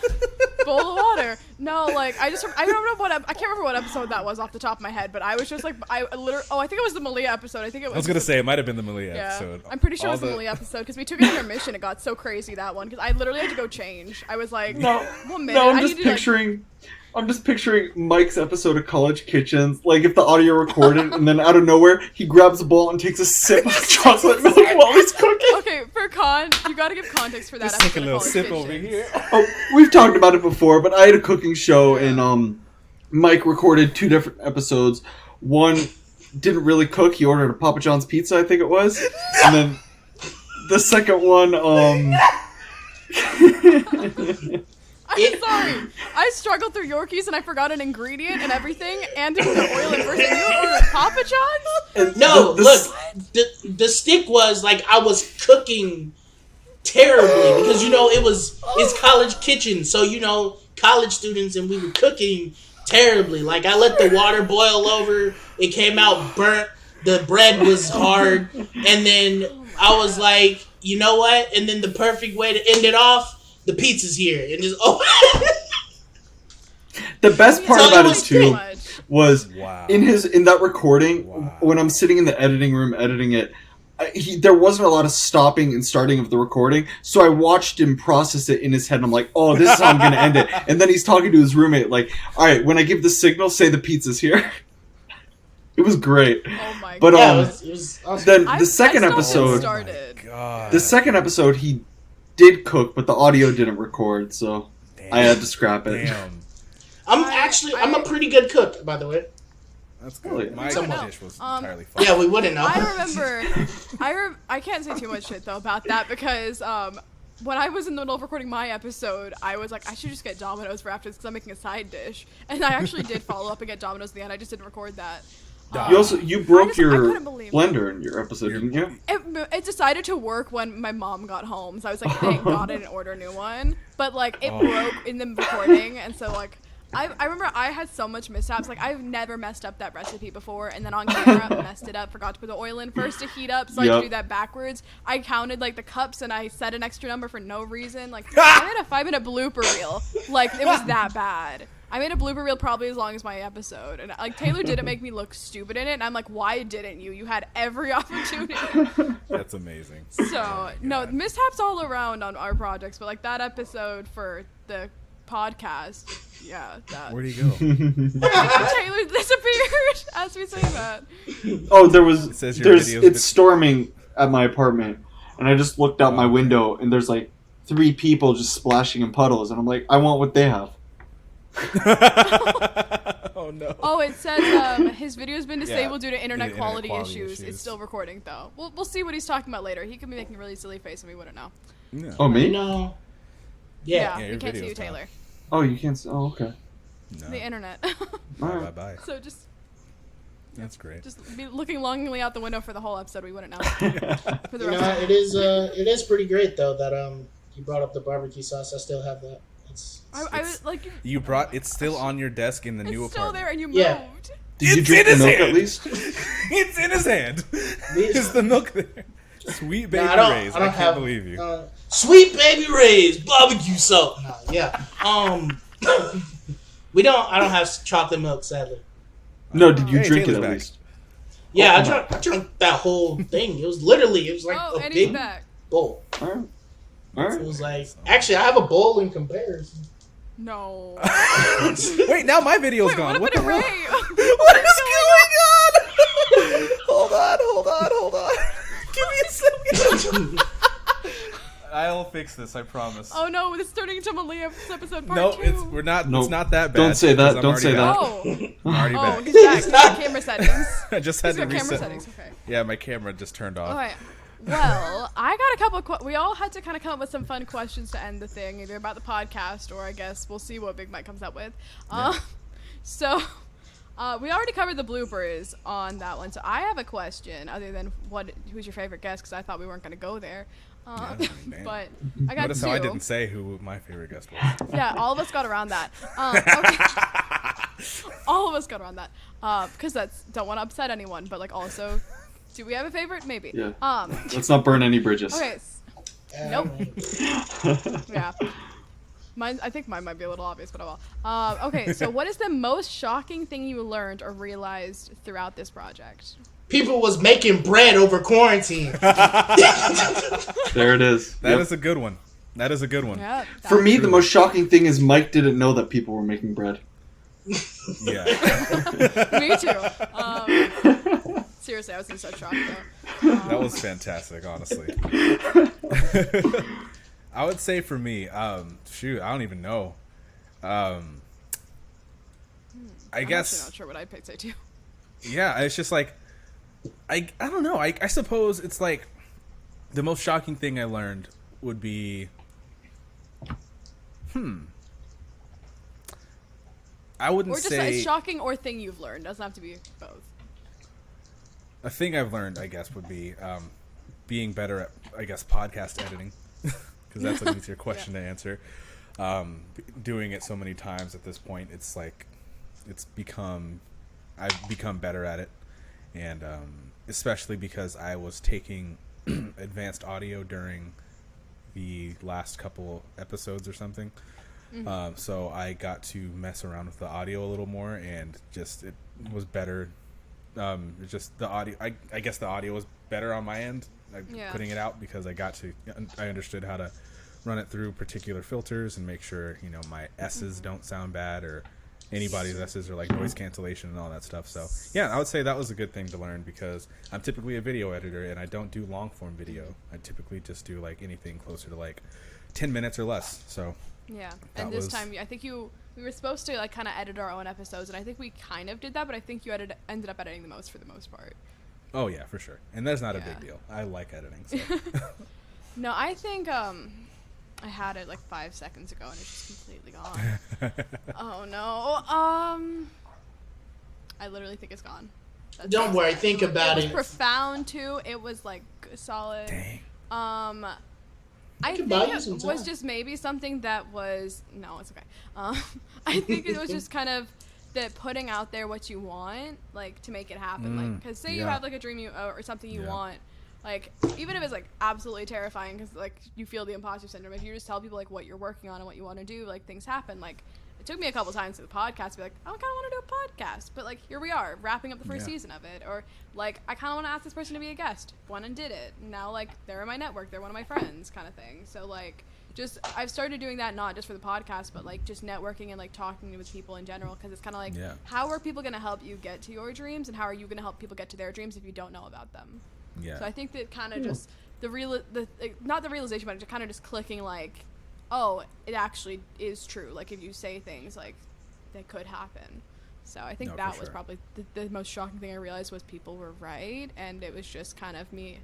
bowl of water. No, like I don't know I can't remember what episode that was off the top of my head, but I was just like I think it was the Malia episode. I think it was. I was gonna say it might have been the Malia yeah, episode. I'm pretty sure it was the Malia episode because we took an intermission. It got so crazy that one because I literally had to go change. I was like, No, 1 minute. no, I need to, I'm just picturing Mike's episode of College Kitchens, like if the audio recorded, and then out of nowhere, he grabs a bowl and takes a sip of chocolate milk while he's cooking. Okay, you gotta give context for that. Just take a episode of little College sip Kitchens. over here. Oh, we've talked about it before, but I had a cooking show, and Mike recorded 2 different episodes. One didn't really cook; he ordered a Papa John's pizza, I think it was, and then the second one, I'm sorry. I struggled through Yorkies and I forgot an ingredient and everything and to put the oil in first. And you ordered Papa John's? No, look, the stick was like I was cooking terribly because it's college kitchen, so college students and we were cooking terribly. Like I let the water boil over, it came out burnt, the bread was hard, and then I was like, you know what? And then the perfect way to end it off. The pizza's here, and just The best part about it too much. was in that recording Wow. when I'm sitting in the editing room editing it. There wasn't a lot of stopping and starting of the recording, so I watched him process it in his head, and I'm like, oh, this is how I'm going to end it. And then he's talking to his roommate, like, all right, when I give the signal, say the pizza's here. It was great. Oh my But god. it was awesome. then I the second still episode, started. God. the second episode, he did cook, but the audio didn't record, so I had to scrap it. Damn. I'm a pretty good cook, by the way. That's Oh, yeah. good. My Someone dish was else. entirely fine. Yeah, we wouldn't know. I remember, I can't say too much shit though about that because when I was in the middle of recording my episode, I was like, I should just get Domino's for after this because I'm making a side dish. And I actually did follow up and get Domino's at the end. I just didn't record that. You broke I your couldn't believe it. blender in your episode, didn't you? It decided to work when my mom got home, so I was like, thank God I didn't order a new one. But like, it broke in the recording, and so like, I remember I had so much mishaps. Like, I've never messed up that recipe before, and then on camera messed it up. Forgot to put the oil in first to heat up, so I had to do that backwards. I counted like the cups, and I set an extra number for no reason. Like, I made a 5-minute blooper reel. Like, it was that bad. I made a blooper reel probably as long as my episode, and like Taylor didn't make me look stupid in it, and I'm like, why didn't you? You had every opportunity. That's amazing. So no mishaps all around on our projects, but like that episode for the podcast, yeah. That. Where'd he go? Taylor disappeared as we say that. Oh, there was. It says your video's been- It's storming at my apartment, and I just looked out my window, and there's like 3 people just splashing in puddles, and I'm like, I want what they have. Oh no. Oh, it says his video's been disabled due to internet Internet quality quality issues. It's still recording though. We'll see what he's talking about later. He could be making a really silly face, and we wouldn't know. No. Oh, me? No. Yeah. your we can't see video's you, gone. Taylor. Oh, you can't. Oh, okay. No. The internet. Bye bye. So just That's great. be looking longingly out the window for the whole episode. We wouldn't know. For the You rest know, of it is pretty great though that you brought up the barbecue sauce. I still have that. I was like, You brought it's still on your desk in the new it's still apartment. there, and you moved. Yeah. Did you It's drink in the his milk hand. at least? It's in his hand. Is the milk there? Sweet baby Ray's. I can't believe you. Sweet baby Ray's barbecue sauce. No, yeah. I don't have chocolate milk, sadly. No, did you Hey, drink Taylor's it at back. least? Yeah, I drank that whole thing. It was like Oh, a and he's big back. bowl. All right. It was like, actually, I have a bowl in comparison. No. Wait, now my video's Wait, gone. what What happened the to hell? Ray? What is going on? Hold on. Give me a second. I'll fix this, I promise. Oh no, this is turning into Malia's episode part No, 2. Nope. it's not that bad. Don't say that, because I'm don't already say back. that. Oh, I'm already oh, back. he's back. He's got camera settings. I just He's had to got camera reset. settings. Okay. Yeah, my camera just turned off. All right. Well, I got a couple. We all had to kind of come up with some fun questions to end the thing, either about the podcast or I guess we'll see what Big Mike comes up with. So, we already covered the bloopers on that one. So I have a question other than who's your favorite guest? Because I thought we weren't going to go there. Yeah, But I got Notice 2. how I didn't say who my favorite guest was. Yeah, all of us got around that. Okay. All of us got around that. Because don't want to upset anyone, but like also, do we have a favorite? Maybe. Yeah. Um. Let's not burn any bridges. Okay. Nope. Yeah. I think mine might be a little obvious, but oh well. Okay, so what is the most shocking thing you learned or realized throughout this project? People was making bread over quarantine. There it is. That is a good one. That is a good one. Yeah. For me, the most shocking thing is Mike didn't know that people were making bread. Yeah. Me too. Seriously, I was in such shock though. That was fantastic, honestly. I would say for me, shoot, I don't even know. I guess. I'm not sure what I'd pick too. Yeah, it's just like, I don't know. I suppose it's like the most shocking thing I learned would be, I wouldn't or just say a shocking or thing you've learned. Doesn't have to be both. a thing I've learned, I guess, would be being better at, I guess, podcast editing, because that's an easier question to answer. Doing it so many times at this point, it's like I've become better at it, and especially because I was taking advanced audio during the last couple episodes or something. So I got to mess around with the audio a little more, and just it was better. Just the audio, I guess the audio was better on my end, putting it out, because I understood how to run it through particular filters and make sure, my S's don't sound bad, or anybody's S's, or like noise cancellation and all that stuff. So yeah, I would say that was a good thing to learn, because I'm typically a video editor and I don't do long form video. I typically just do like anything closer to like 10 minutes or less. So yeah, and this time I think we were supposed to like kind of edit our own episodes, and I think we kind of did that, but I think you ended up editing the most for the most part. Oh yeah, for sure. And that's not a big deal. I like editing. So. No, I think I had it like 5 seconds ago and it's just completely gone. Oh no. I literally think it's gone. Don't worry, think about it. It was profound too. It was like solid. Dang. I think it was just maybe something that was it's okay. I think it was just kind of that putting out there what you want, like to make it happen. Like, because say you have like a dream or something you want. Like, even if it's, like, absolutely terrifying because, like, you feel the imposter syndrome, if you just tell people, like, what you're working on and what you want to do, like, things happen. Like, it took me a couple times to the podcast to be like, I kind of want to do a podcast. But, like, here we are, wrapping up the first season of it. Or, like, I kind of want to ask this person to be a guest. Went and did it. And now, like, they're in my network. They're one of my friends kind of thing. So, like, I've started doing that not just for the podcast, but, like, just networking and, like, talking with people in general. Because it's kind of like, how are people going to help you get to your dreams? And how are you going to help people get to their dreams if you don't know about them? Yeah. So I think that kind of just not the realization, but kind of just clicking like, oh, it actually is true. Like if you say things like that could happen. So I think that was probably the most shocking thing I realized was people were right, and it was just kind of me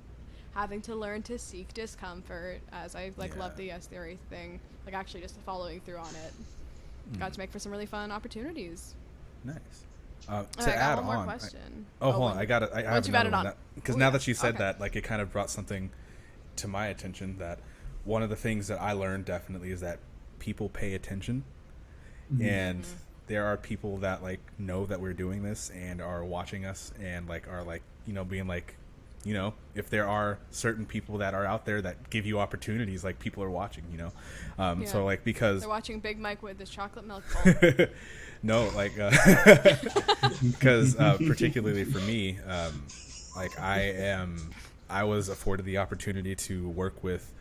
having to learn to seek discomfort as I love the yes theory thing, like actually just following through on it. Got to make for some really fun opportunities. Nice. To add one more on, question. hold on, I got it. I have another one because now that you said Okay. that, like it kind of brought something to my attention. That one of the things that I learned definitely is that people pay attention, and there are people that like know that we're doing this and are watching us and like are like being like, if there are certain people that are out there that give you opportunities, like people are watching, so like because they're watching Big Mike with his chocolate milk bowl. No, like, because particularly for me, like I was afforded the opportunity to work with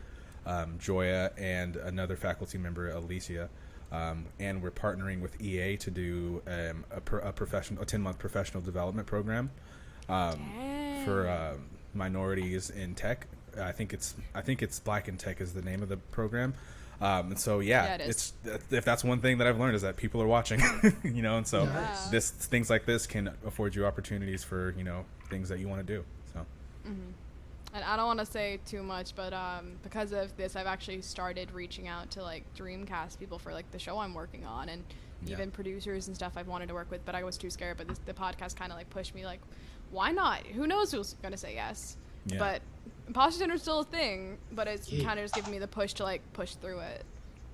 Joya and another faculty member, Alicia, and we're partnering with EA to do a 10-month professional development program for minorities in tech. I think it's Black in Tech is the name of the program. And so it's if that's one thing that I've learned is that people are watching, and so things like this can afford you opportunities for things that you want to do. So, and I don't want to say too much, but because of this, I've actually started reaching out to like Dreamcast people for like the show I'm working on, and even producers and stuff I've wanted to work with, but I was too scared. But the podcast kind of like pushed me, like, why not? Who knows who's gonna say yes? Yeah. But imposter syndrome is still a thing, but it's kind of just giving me the push to like push through it.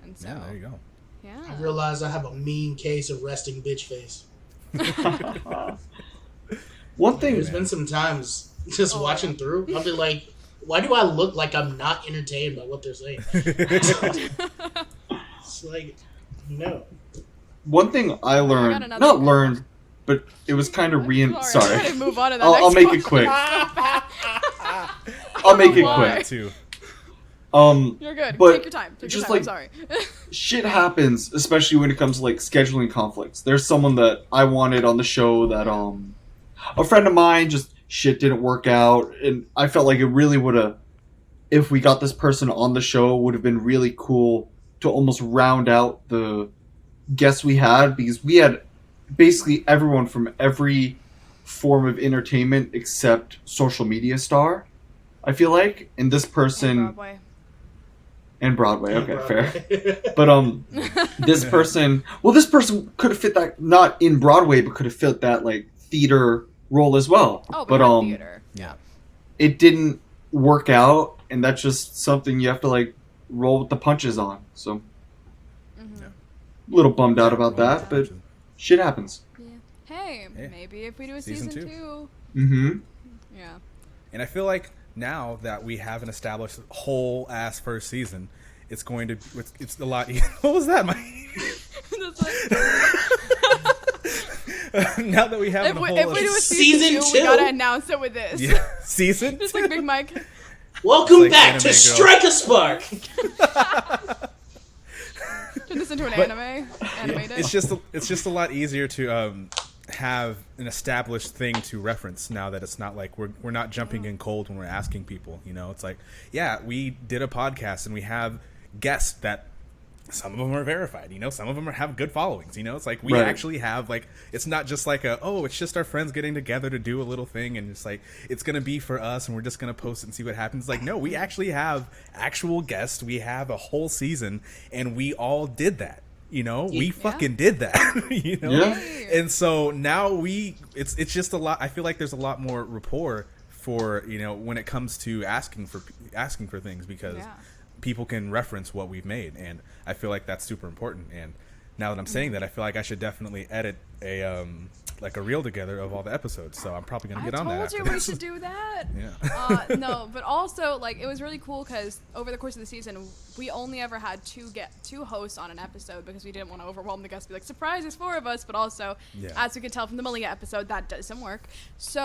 And so there you go. Yeah. I realize I have a mean case of resting bitch face. One thing, there's been some times just watching through, I'll be like, why do I look like I'm not entertained by what they're saying? It's like, no. One thing I learned, another not one. learned, but it was kind of Sorry. I move on to that I'll next make it question. quick. I'll make it Why? quick. Too. You're good. But Take your time. Take your just time. I'm like- sorry. Shit happens, especially when it comes to like scheduling conflicts. There's someone that I wanted on the show that a friend of mine, just shit didn't work out, and I felt like it really would have, if we got this person on the show, would have been really cool to almost round out the guests we had, because we had basically everyone from every form of entertainment except social media star, I feel like. And this person And Broadway, okay, fair. fair. But this person could have fit that, not in Broadway, but could have fit that like theater role as well. Oh, but theater. Yeah. it didn't work out, and that's just something you have to like roll with the punches on. So Mhm. a little bummed out about that, but shit happens. Yeah. Hey, Yeah. maybe if we do a Season season two. 2. Mm-hmm. Yeah. And I feel like now that we have an established whole ass first season, it's going to it's a lot. What was that, Mike? Now that we have If the we, whole if we do a season Season 2, we 2? gotta announce it with this. yeah, season, Just like Big Mike. Welcome It's like back Anime to Girl. Strike a Spark. Turn this into an But- anime. Animated. it's just a lot easier to have an established thing to reference now that it's not like we're not jumping in cold when we're asking people. You know, it's like, yeah, we did a podcast and we have guests that some of them are verified. You know, some of them have good followings. You know, it's like we Right. actually have like, it's not just like it's just our friends getting together to do a little thing and it's like it's gonna be for us and we're just gonna post it and see what happens. Like, no, we actually have actual guests. We have a whole season and we all did that. You know, we fucking did that. You know, Yeah. and so now it's just a lot. I feel like there's a lot more rapport for, you know, when it comes to asking for things, because Yeah. people can reference what we've made, and I feel like that's super important. And now that I'm saying that, I feel like I should definitely edit a like a reel together of all the episodes. So I'm probably gonna get on that. I told after you we this. should do that. Yeah. No, but also like it was really cool because over the course of the season, we only ever had two hosts on an episode because we didn't want to overwhelm the guests. Be like, surprise, there's 4 of us. But also, Yeah. as we could tell from the Malia episode, that doesn't work. So,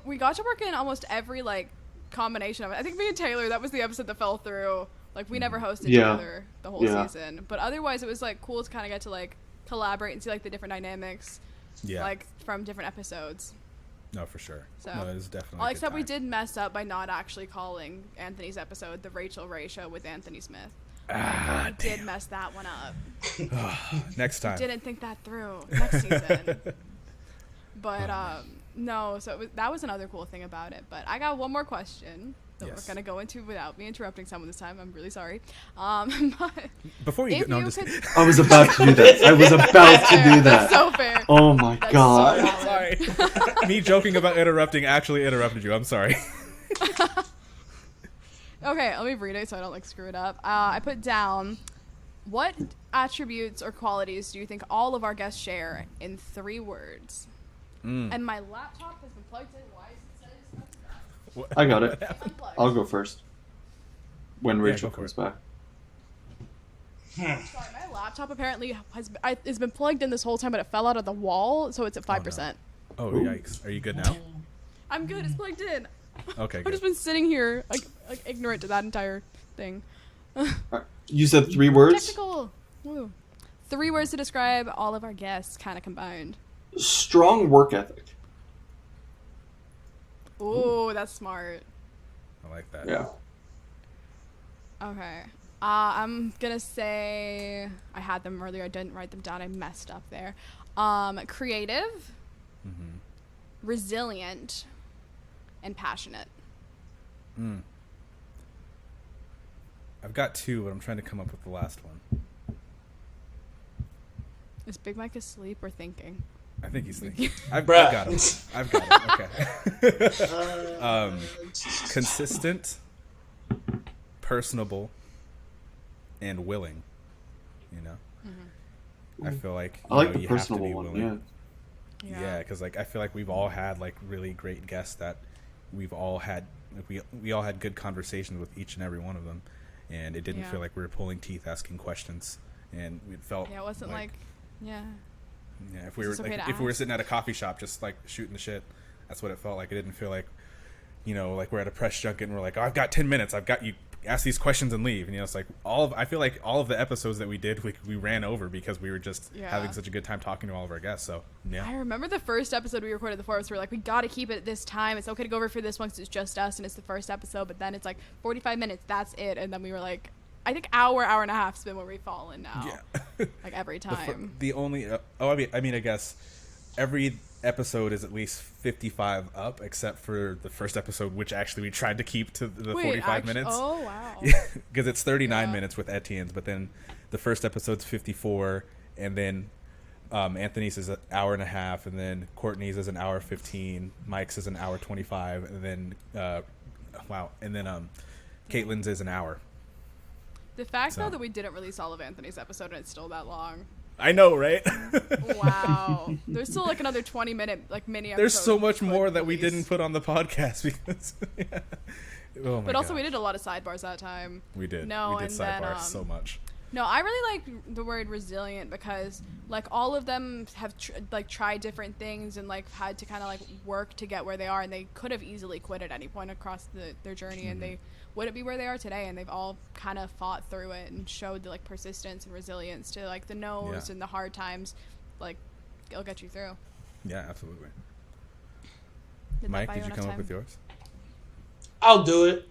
we got to work in almost every like combination of it. I think me and Taylor, that was the episode that fell through. Like we never hosted Yeah. together the whole Yeah. season. But otherwise, it was like cool to kind of get to like collaborate and see like the different dynamics. Yeah. Like from different episodes. No, for sure. So, no, it was definitely. Well, a good except we time. did mess up by not actually calling Anthony's episode the Rachel Ray show with Anthony Smith. Ah, Did mess that one up. Next time. Didn't think that through next season. But no, so that was another cool thing about it. But I got one more question that Yes. we're gonna go into without me interrupting someone this time. I'm really sorry. But Before you if get, no, you I'm just. could, I was about to do that. I was about That's to fair. do That's that. so fair. Oh my That's god. so valid. Sorry. Me joking about interrupting actually interrupted you. I'm sorry. Okay, let me read it so I don't like screw it up. I put down, what attributes or qualities do you think all of our guests share in 3 words? And my laptop has been plugged in. Why is it saying I got it. unplugged? I'll go first. When Rachel go for comes it. back. Sorry, my laptop apparently has been plugged in this whole time, but it fell out of the wall, so it's at 5%. Oh, Ooh. yikes. Are you good now? I'm good. It's plugged in. Okay, I've good. just been sitting here like ignorant to that entire thing. You said 3 words? Technical. Woo. 3 words to describe all of our guests, kind of combined. Strong work ethic. Ooh, that's smart. I like that. Yeah. Okay. I'm gonna say I had them earlier. I didn't write them down. I messed up there. Creative, Mm-hmm. resilient, and passionate. I've got 2, but I'm trying to come up with the last one. Is Big Mike asleep or thinking? I think he's thinking. I've Bruh. got him. I've got him. Okay. Consistent, personable, and willing. You know, I feel like I like you the have to personable be one, willing. yeah. Yeah, because like I feel like we've all had like really great guests that we've all had. Like, we all had good conversations with each and every one of them, and it didn't feel like we were pulling teeth asking questions, and it felt it wasn't like if we were if we were sitting at a coffee shop just like shooting the shit, that's what it felt like. It didn't feel like, you know, like we're at a press junket and we're like, oh, I've got 10 minutes, I've got you, ask these questions and leave. And, you know, it's like I feel like all of the episodes that we did, we ran over because we were just having such a good time talking to all of our guests. So I remember the first episode we recorded, the 4 of us were like, we got to keep it at this time. It's okay to go over for this one because it's just us and it's the first episode. But then it's like 45 minutes, that's it. And then we were like, I think hour and a half's been where we've fallen now. Yeah. Like every time. The only I mean I guess every episode is at least 55 up, except for the first episode, which actually we tried to keep to the 45 minutes. Oh wow! Because it's 39 minutes with Etienne's, but then the first episode's 54, and then Anthony's is an hour and a half, and then Courtney's is an hour 15, Mike's is an hour 25, and then Caitlin's is an hour. The fact though that we didn't release all of Anthony's episode and it's still that long. I know, right? Wow. There's still like another 20-minute like mini episode. There's so much more that we didn't put on the podcast because Oh my but also God. We did a lot of sidebars that time. We did. No, we did sidebars so much. No, I really like the word resilient because like all of them have tried different things and like had to kind of like work to get where they are, and they could have easily quit at any point across their journey, and they wouldn't be where they are today, and they've all kind of fought through it and showed the like persistence and resilience to like the no's and the hard times. Like it'll get you through. Yeah, absolutely. Mike, did you come up with yours? I'll do it.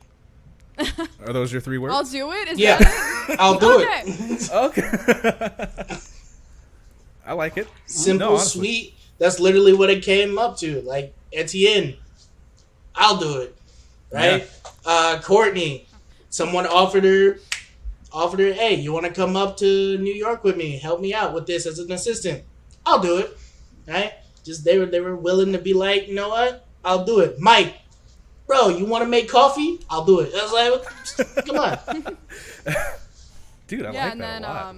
Are those your 3 words? I'll do it? Is yeah, that it? I'll do it. Okay. I like it. Simple, sweet. That's literally what it came up to. Like, Etienne, I'll do it. Right? Yeah. Courtney, someone offered her, hey, you want to come up to New York with me? Help me out with this as an assistant. I'll do it. Right? Just they were willing to be like, you know what? I'll do it. Mike, bro, you want to make coffee? I'll do it. I was like, come on. Dude, I like that a lot.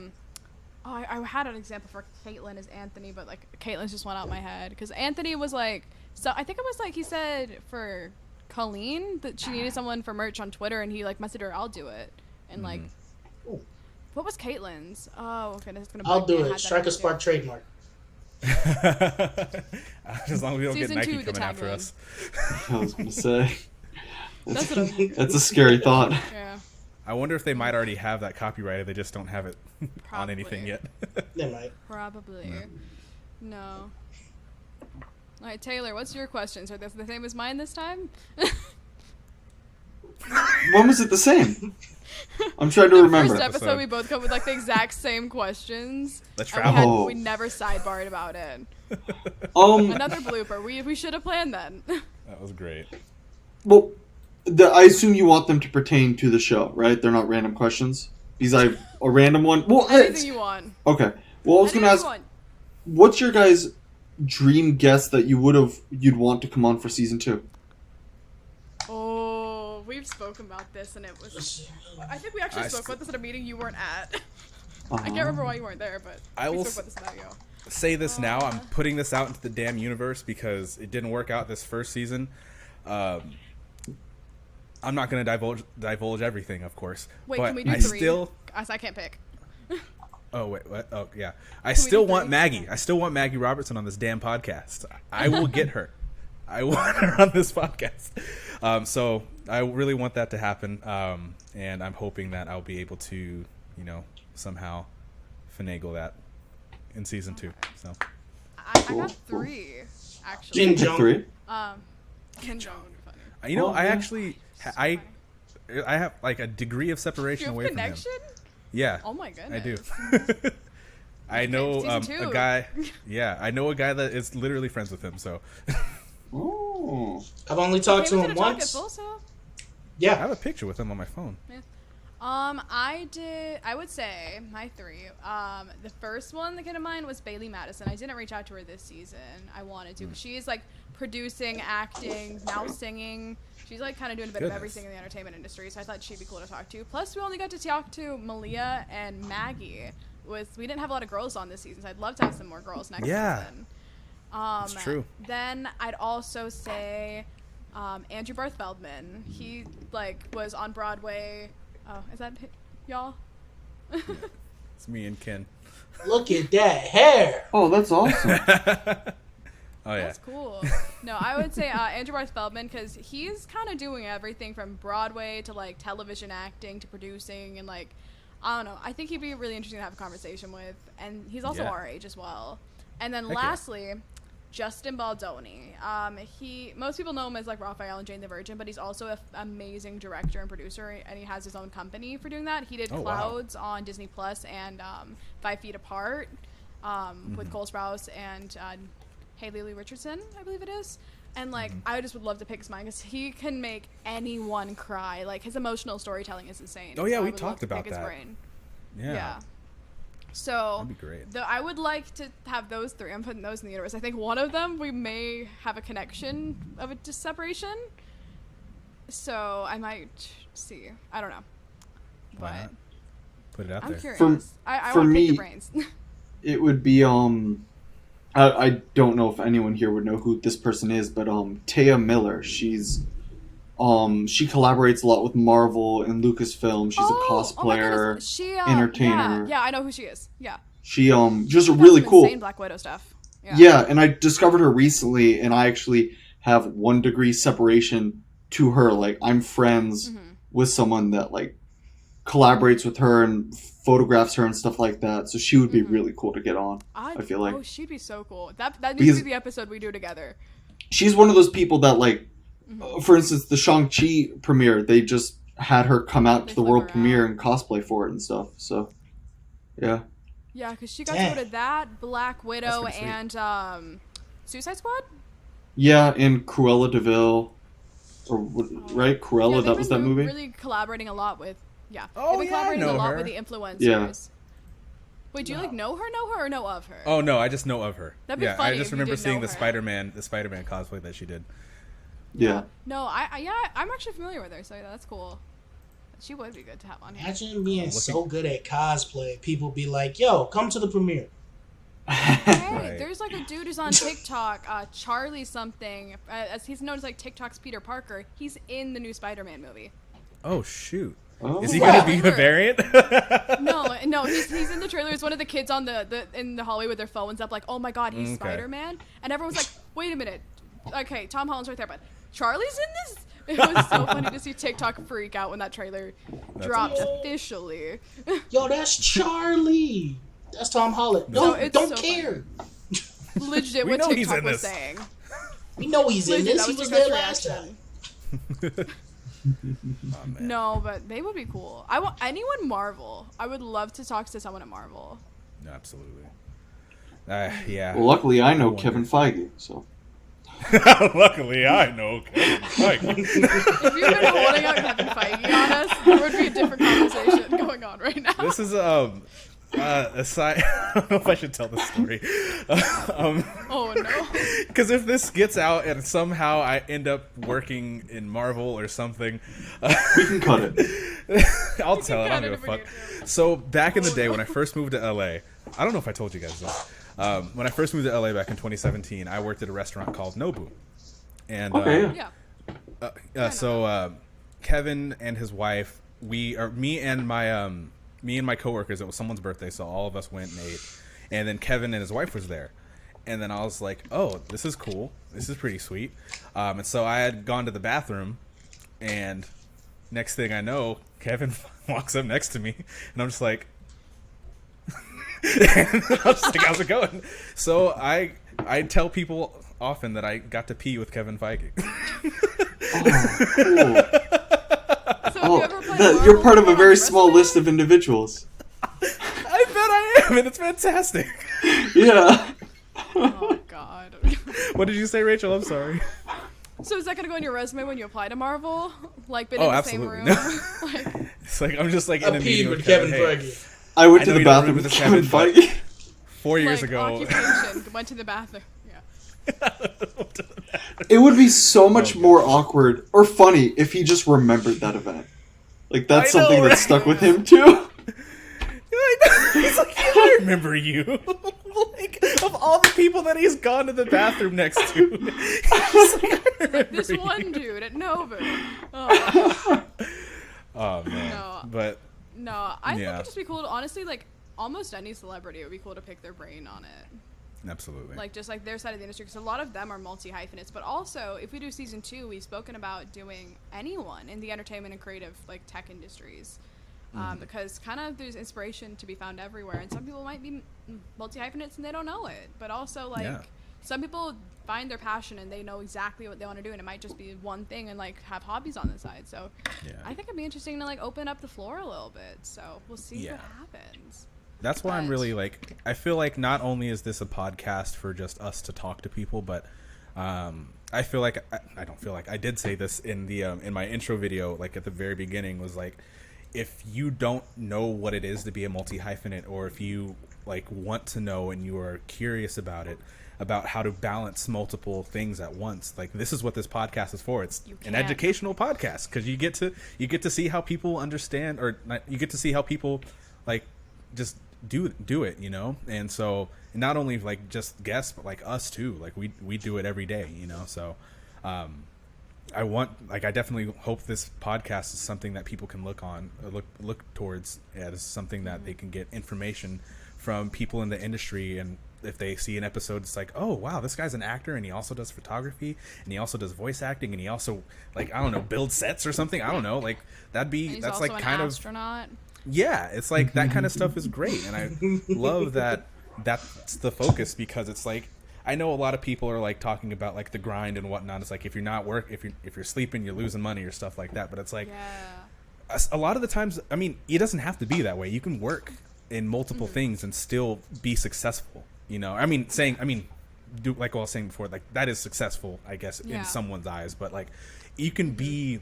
I had an example for Caitlin as Anthony, but like Caitlin's just went out my head because Anthony was like, so I think it was like he said for Colleen that she needed someone for merch on Twitter, and he like messaged her, I'll do it, and like, what was Caitlin's? Oh, okay, this is gonna. I'll do it. Strike a spark trademark. As long as we don't get Nike coming after us. I was gonna say. That's a scary thought. Yeah. I wonder if they might already have that copyrighted. They just don't have it on anything yet. They might. Probably. No. All right, Taylor, what's your questions? Are they the same as mine this time? When was it the same? I'm trying to remember. First episode, we both come with like the exact same questions. The travel. We never sidebarred about it. Another blooper. We should have planned then. That was great. Well, I assume you want them to pertain to the show, right? They're not random questions. Because I have a random one. Well, anything you want. Okay. Well, I was going to ask, what's your guys' dream guest that you'd want to come on for season 2? Oh, we've spoken about this, and it was. I think we actually spoke about this at a meeting you weren't at. I can't remember why you weren't there, but we spoke about this about you. Say this now. I'm putting this out into the damn universe because it didn't work out this first season. I'm not going to divulge everything, of course. Wait, but can we do 3? I can't pick. Oh, wait, what? Oh, yeah. I still want Maggie. I still want Maggie Robertson on this damn podcast. I will get her. I want her on this podcast. So I really want that to happen. And I'm hoping that I'll be able to, somehow finagle that in season 2. So I got 3, actually. Kim Jong. 3? Kim Jong would be funny. I actually... I have like a degree of separation away from him. Yeah. Oh my goodness. I do. I know a guy. Yeah, I know a guy that is literally friends with him. So. Oh. I've only talked to him once. Yeah. I have a picture with him on my phone. Yeah. I would say my 3. The first one that came to mind was Bailey Madison. I didn't reach out to her this season. I wanted to. She's like producing, acting, now singing. She's like kind of doing a bit of everything in the entertainment industry, so I thought she'd be cool to talk to. Plus, we only got to talk to Malia and Maggie. We didn't have a lot of girls on this season, so I'd love to have some more girls next season. That's true. Then I'd also say Andrew Barth Feldman. He was on Broadway Oh, is that y'all? It's me and Ken. Look at that hair. Oh, that's awesome. Oh yeah. That's cool. No, I would say Andrew Barth Feldman, because he's kind of doing everything from Broadway to like television acting to producing, and like, I don't know. I think he'd be really interesting to have a conversation with, and he's also our age as well. And then lastly, Justin Baldoni. Most people know him as like Raphael and Jane the Virgin, but he's also an amazing director and producer, and he has his own company for doing that. He did Clouds on Disney Plus and 5 Feet Apart with Cole Sprouse and Haley Lee Richardson, I believe it is. And like, I just would love to pick his mind because he can make anyone cry. Like, his emotional storytelling is insane. Oh yeah, so we talked about that. Yeah. So that'd be great. I would like to have those three. I'm putting those in the universe. I think one of them we may have a connection of a separation. So I might see. I don't know. Why But not? Put it out I'm there. curious. I for want to pick me, your brains. It would be I don't know if anyone here would know who this person is, but Taya Miller. She's she collaborates a lot with Marvel and Lucasfilm. She's a cosplayer, entertainer. Yeah, I know who she is. Yeah. She just really cool. Insane Black Widow stuff. Yeah, and I discovered her recently, and I actually have 1 degree separation to her. Like, I'm friends with someone that like collaborates with her and photographs her and stuff like that. So she would be really cool to get on. I feel like. Oh, she'd be so cool. That needs to be the episode we do together. She's one of those people that like, for instance, the Shang-Chi premiere, they just had her come out to the world premiere and cosplay for it and stuff. So, yeah. Yeah, because she got to go to that, Black Widow, and Suicide Squad? Yeah, and Cruella de Vil. Right? Cruella, that was that movie? Really collaborating a lot with, Oh, they've been collaborating a lot with the influencers. Yeah. Wait, do you like know her, or know of her? Oh no, I just know of her. That'd be funny. I just if you remember did seeing know the her. Spider-Man cosplay that she did. Yeah. No, I'm actually familiar with her, so that's cool. She would be good to have on here. Imagine being so good at cosplay. People be like, yo, come to the premiere. Hey, there's like a dude who's on TikTok, Charlie something, as he's known as like TikTok's Peter Parker. He's in the new Spider-Man movie. Oh shoot. Oh. Is he gonna be a variant? No, he's in the trailer. He's one of the kids on in the hallway with their phones up, like, oh my god, he's Spider-Man, and everyone's like, wait a minute, okay, Tom Holland's right there, but Charlie's in this. It was so funny to see TikTok freak out when that trailer dropped officially. Yo, that's Charlie. That's Tom Holland. Don't so care. Legit, We what know he's TikTok in was this. saying. We know he's in this. He was there last TikTok's time. Oh, man. No, but they would be cool. I want anyone Marvel. I would love to talk to someone at Marvel. No, absolutely. Yeah. Well, luckily I know Kevin Feige, so. Luckily, I know Kevin Feige. If you've been holding out Kevin Feige on us, there would be a different conversation going on right now. This is a side. I don't know if I should tell this story. Oh no! Because if this gets out and somehow I end up working in Marvel or something, We can cut it. I'll tell it. I don't cut give a it if we fuck. need to. So back in the day when I first moved to LA, I don't know if I told you guys this. When I first moved to LA back in 2017, I worked at a restaurant called Nobu, and Yeah. so Kevin and his wife, me and my coworkers, it was someone's birthday, so all of us went and ate, and then Kevin and his wife was there, and then I was like, oh, this is cool, this is pretty sweet, and so I had gone to the bathroom, and next thing I know, Kevin walks up next to me, and I'm just like. And I was just like, how's it going? So I tell people often that I got to pee with Kevin Feige. Oh, cool. So have you ever played You're Marvel part of a on very your small resume? list of individuals. I bet I am, and it's fantastic. Yeah. Oh god. What did you say, Rachel? I'm sorry. So is that gonna go on your resume when you apply to Marvel? Like, been Oh, in the absolutely. same room? Like, It's like I'm just like I in a peed meeting with with Kevin Kevin. Hey, Feige. I went I to know the you don't bathroom remember with this, Kevin Kevin, Feige. 4 years like, ago. occupation. Went to the bathroom. Yeah. It would be so much Oh, more gosh. awkward or funny if he just remembered that event. Like, that's I know, something that right? stuck with him, too. He's like, yeah, I remember you. Like, of all the people that he's gone to the bathroom next to, he's like, I remember This you. one dude at Nova. Oh, Oh man, no. But no, I think Yeah. it'd just be cool to, honestly, like, almost any celebrity, it would be cool to pick their brain on it. absolutely. Like, just like their side of the industry, because a lot of them are multi-hyphenates. But also, if we do season 2, we've spoken about doing anyone in the entertainment and creative, like, tech industries. Because kind of there's inspiration to be found everywhere, and some people might be multi-hyphenates and they don't know it. But also, like, Yeah. some people find their passion and they know exactly what they want to do, and it might just be one thing and, like, have hobbies on the side. So Yeah. I think it'd be interesting to, like, open up the floor a little bit. So we'll see Yeah. what happens. That's why I'm But- really like, I feel like not only is this a podcast for just us to talk to people, but I feel like I don't feel like I did say this in the in my intro video, like at the very beginning, was like, if you don't know what it is to be a multi-hyphenate, or if you like want to know and you are curious about it, about how to balance multiple things at once, like this is what this podcast is for. It's You an can. educational podcast, because you get to see how people understand, or not, you get to see how people like just do it, you know. And so not only like just guests, but like us too, like we do it every day, you know. So I definitely hope this podcast is something that people can look towards as something that they can get information from people in the industry. And if they see an episode, it's like, oh wow, this guy's an actor and he also does photography and he also does voice acting and he also, like, I don't know, builds sets or something. I don't know, like And he's that's also like an kind of, astronaut. yeah, it's like that kind of stuff is great. And I love that that's the focus, because it's like, I know a lot of people are like talking about like the grind and whatnot. It's like, if you're not if you're sleeping, you're losing money or stuff like that. But it's like, Yeah. a lot of the times, I mean, it doesn't have to be that way. You can work in multiple things and still be successful, you know. Do like I was saying before, like that is successful, I guess, Yeah. in someone's eyes. But like, you can be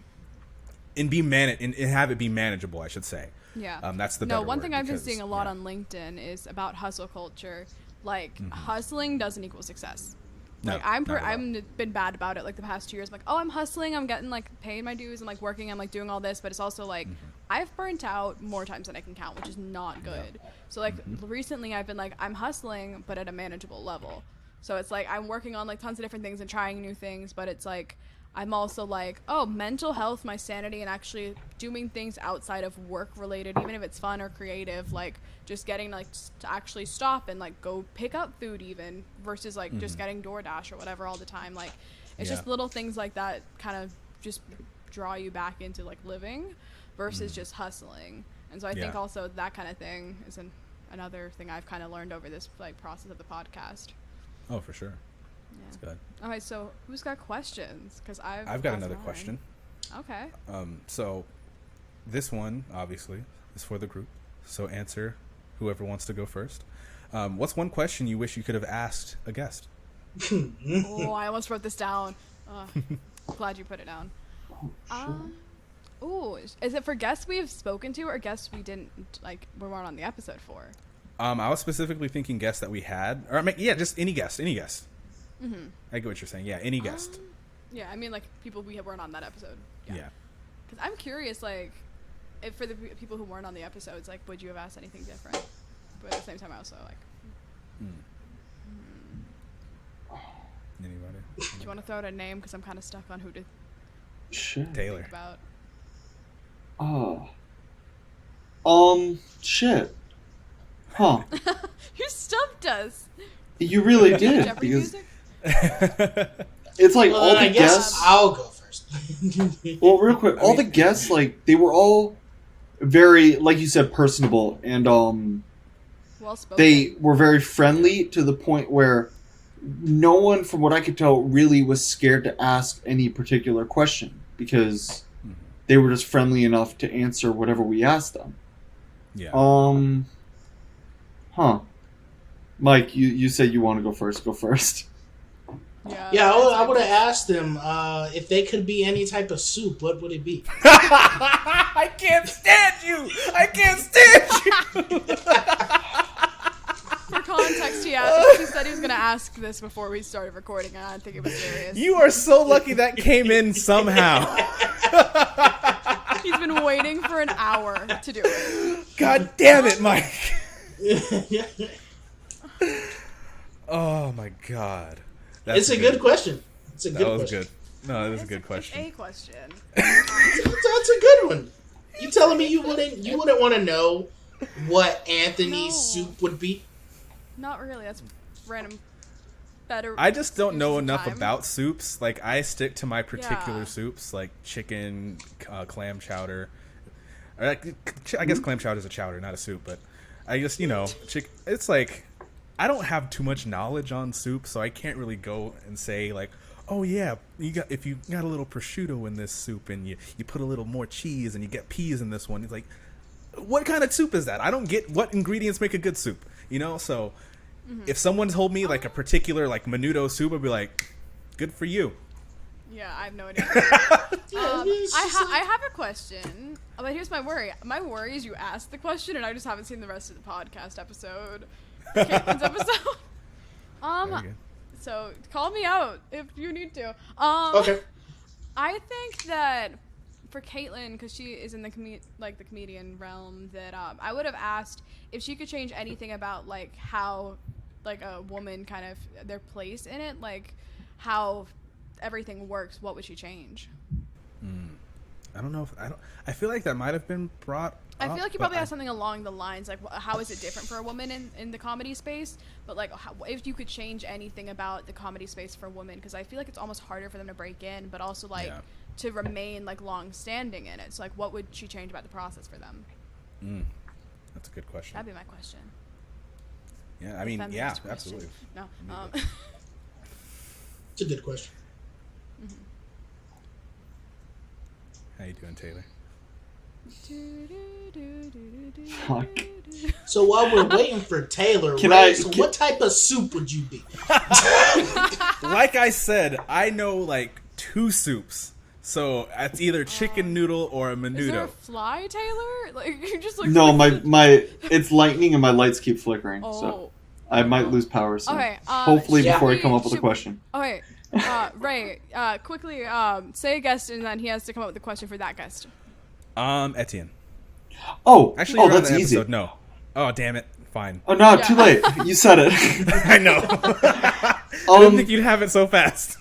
and have it be manageable, I should say. Yeah. That's the No, better one word, thing I've been because, seeing a lot yeah. on LinkedIn is about hustle culture. Like, hustling doesn't equal success. No, Like, not at all. I'm been bad about it, like, the past 2 years. I'm like, oh, I'm hustling, I'm getting, like, paying my dues, I'm, like, working, I'm, like, doing all this. But it's also, like, I've burnt out more times than I can count, which is not good. So, like, recently I've been, like, I'm hustling, but at a manageable level. So it's, like, I'm working on, like, tons of different things and trying new things. But it's, like, I'm also, like, oh, mental health, my sanity, and actually doing things outside of work related, even if it's fun or creative, like, just getting, like, to actually stop and, like, go pick up food even, versus, like, just getting DoorDash or whatever all the time. Like, it's just little things like that kind of just draw you back into, like, living versus just hustling. And so I think Yeah. also that kind of thing is another thing I've kind of learned over this, like, process of the podcast. Oh, for sure. Yeah. That's good. All right, so who's got questions? Because I've I've got asked another mine. question. Okay. So this one obviously is for the group. So answer whoever wants to go first. What's one question you wish you could have asked a guest? Oh, I almost wrote this down. Glad you put it down. Is it for guests we've spoken to or guests we didn't, like, we weren't on the episode for? I was specifically thinking guests that we had, or just any guest. I get what you're saying. Yeah, any guest. Yeah, I mean, like, people we weren't on that episode. Yeah. Because I'm curious, like, if for the people who weren't on the episodes, like, would you have asked anything different? But at the same time, I also, like, Anybody? do you want to throw out a name? Because I'm kind of stuck on who to Shit. Taylor. think about. Shit. Huh. You stumped us. You really did, Jeopardy because music? it's like Well, all then the I guess guests. I'll go first. Well, real quick, all the guests, like, they were all very, like you said, personable, and Well spoken. they were very friendly to the point where no one, from what I could tell, really was scared to ask any particular question, because they were just friendly enough to answer whatever we asked them. Yeah. Mike, you said you want to go first. Go first. Yeah, I would have asked them if they could be any type of soup, what would it be? I can't stand you. For context, he said he was going to ask this before we started recording, and I didn't think it was serious. You are so lucky that came in somehow. He's been waiting for an hour to do it. God damn it, Mike. Oh my God. It's a good question. It's a good That was question. good. No, that was a good question. It's a question. That's a good one. You telling me you wouldn't want to know what Anthony's No. soup would be? Not really. That's random. Better. I just don't know uses of enough time. about soups. Like, I stick to my particular Yeah. soups, like chicken, clam chowder. Or like, I guess clam chowder is a chowder, not a soup. But I just, it's like I don't have too much knowledge on soup, so I can't really go and say like, oh yeah, if you got a little prosciutto in this soup and you put a little more cheese and you get peas in this one. It's like, what kind of soup is that? I don't get what ingredients make a good soup. So if someone told me like a particular like menudo soup, I'd be like, good for you. Yeah, I have no idea. It's just I have a question, but here's my worry. My worry is you asked the question and I just haven't seen the rest of the podcast episode. Caitlin's episode. Very good. So call me out if you need to. Okay. I think that for Caitlin, because she is in the comedian realm, that I would have asked if she could change anything about like how like a woman kind of their place in it, like how everything works. What would she change? I don't know I feel like that might have been brought I up, feel like you but probably have something along the lines like how is it different for a woman in the comedy space, but like if you could change anything about the comedy space for women, because I feel like it's almost harder for them to break in, but also like to remain like long standing in it. So like what would she change about the process for them? That's a good question. That'd be my question. Yeah, I mean, Feminist yeah, question. absolutely. No. It's a good question. How you doing, Taylor? Fuck. So while we're waiting for Taylor, what type of soup would you be? Like I said, I know like 2 soups. So it's either chicken noodle or a Is there a menudo. fly, Taylor? Like you just like No, my it's lightning and my lights keep flickering, Oh. so I might lose power soon. Okay. Hopefully should before I we- come up with a should- question. Okay. Ray, quickly say a guest and then he has to come up with a question for that guest. Etienne. Actually, you're on that's the easy. episode. No. Oh, damn it. Fine. Oh no, Yeah. too late. You said it. I know. I didn't think you'd have it so fast.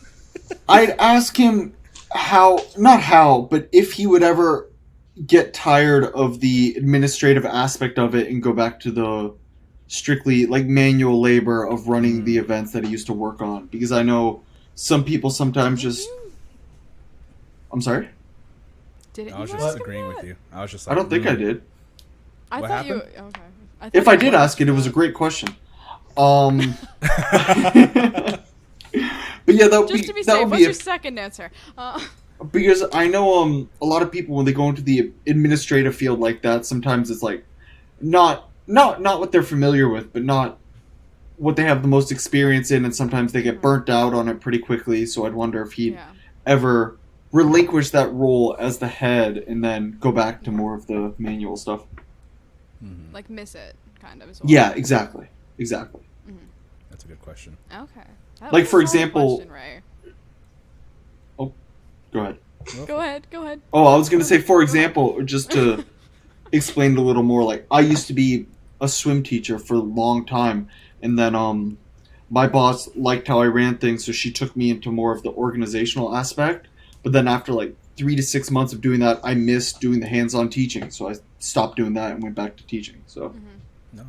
I'd ask him but if he would ever get tired of the administrative aspect of it and go back to the strictly like manual labor of running the events that he used to work on, because I know some people sometimes just. I'm sorry? Didn't I was you just ask him agreeing that? with you. I was just I like, don't think I did. I What thought happened? you okay. I thought If I you did were ask it, it was a asking great question. But yeah, that would Just be to be that safe, would what's be your it. second answer? Because I know a lot of people when they go into the administrative field like that, sometimes it's like not what they're familiar with, but not what they have the most experience in, and sometimes they get burnt out on it pretty quickly. So I'd wonder if he'd Yeah. ever relinquish that role as the head and then go back to more of the manual stuff. Like miss it, kind of as well. Yeah, exactly. That's a good question. Okay. That Like, was a for solid example- question, Ray. Go ahead. Go ahead. Oh, I was going to say, for example, just to explain it a little more, like, I used to be a swim teacher for a long time, and then my boss liked how I ran things, so she took me into more of the organizational aspect, but then after, like, 3 to 6 months of doing that, I missed doing the hands-on teaching, so I stopped doing that and went back to teaching, so... No.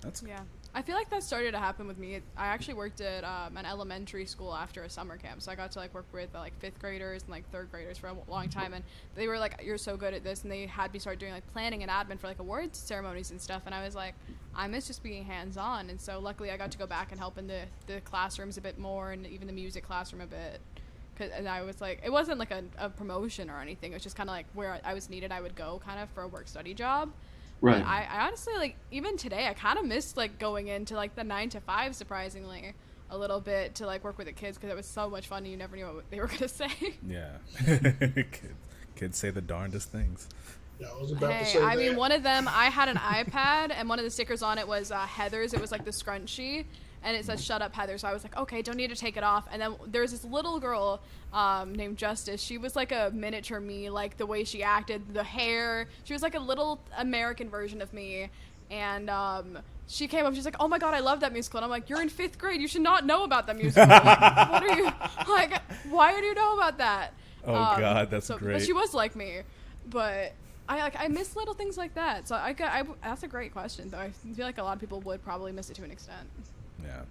That's Yeah. I feel like that started to happen with me. I actually worked at an elementary school after a summer camp, so I got to like work with like 5th graders and like 3rd graders for a long time, and they were like, "You're so good at this," and they had me start doing like planning and admin for like awards ceremonies and stuff, and I was like, I miss just being hands-on, and so luckily I got to go back and help in the classrooms a bit more, and even the music classroom a bit. And I was like, it wasn't like a promotion or anything, it was just kind of like where I was needed I would go kind of for a work-study job. Right. But I honestly, like, even today, I kind of missed, like, going into, like, the 9 to 5, surprisingly, a little bit to, like, work with the kids, because it was so much fun, and you never knew what they were going to say. Yeah. Kids say the darndest things. Yeah, I was about to Hey, say I that. mean, one of them, I had an iPad, and one of the stickers on it was Heather's. It was, like, the scrunchie, and it said, "Shut up, Heather." So I was like, okay, don't need to take it off. And then there was this little girl named Justice. She was, like, a miniature me, like, the way she acted, the hair. She was, like, a little American version of me. And she came up, she's like, "Oh, my God, I love that musical." And I'm like, "You're in 5th grade. You should not know about that musical." Like, what are you, like, why do you know about that? Oh, God, that's great. But she was like me. But I miss little things like that. So that's a great question, though. I feel like a lot of people would probably miss it to an extent. Yeah.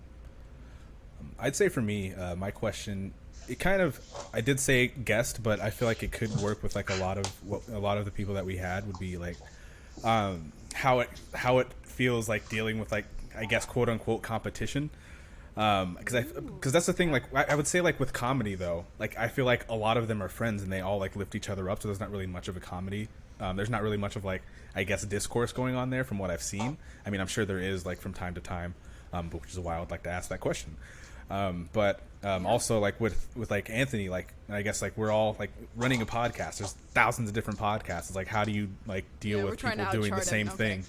I'd say for me, my question, I did say guest, but I feel like it could work with like a lot of the people that we had would be like, how it feels like dealing with like, I guess, quote unquote competition. Because that's the thing, like I would say like with comedy though, like I feel like a lot of them are friends and they all like lift each other up. So there's not really much of a comedy. There's not really much of like, I guess, discourse going on there from what I've seen. I mean, I'm sure there is like from time to time, which is why I would like to ask that question. But also like with like Anthony, like I guess like we're all like running a podcast. There's thousands of different podcasts. It's like how do you like deal with people doing the same thing?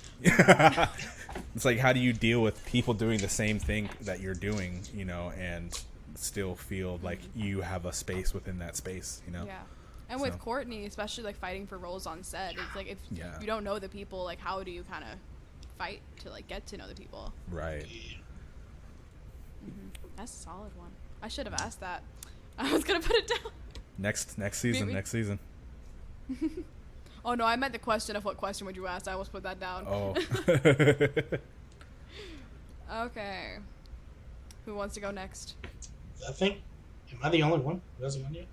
It's like how do you deal with people doing the same thing that you're doing, you know, and still feel like you have a space within that space, you know? Yeah. And with Courtney, especially like fighting for roles on set, it's like if you don't know the people, like how do you kind of fight to like get to know the people? Right. That's a solid one. I should have asked that. I was gonna put it down. Next season. Maybe. Next season. Oh no, I meant the question of what question would you ask. I almost put that down. Oh. Okay. Who wants to go next? I think. Am I the only one who hasn't won yet?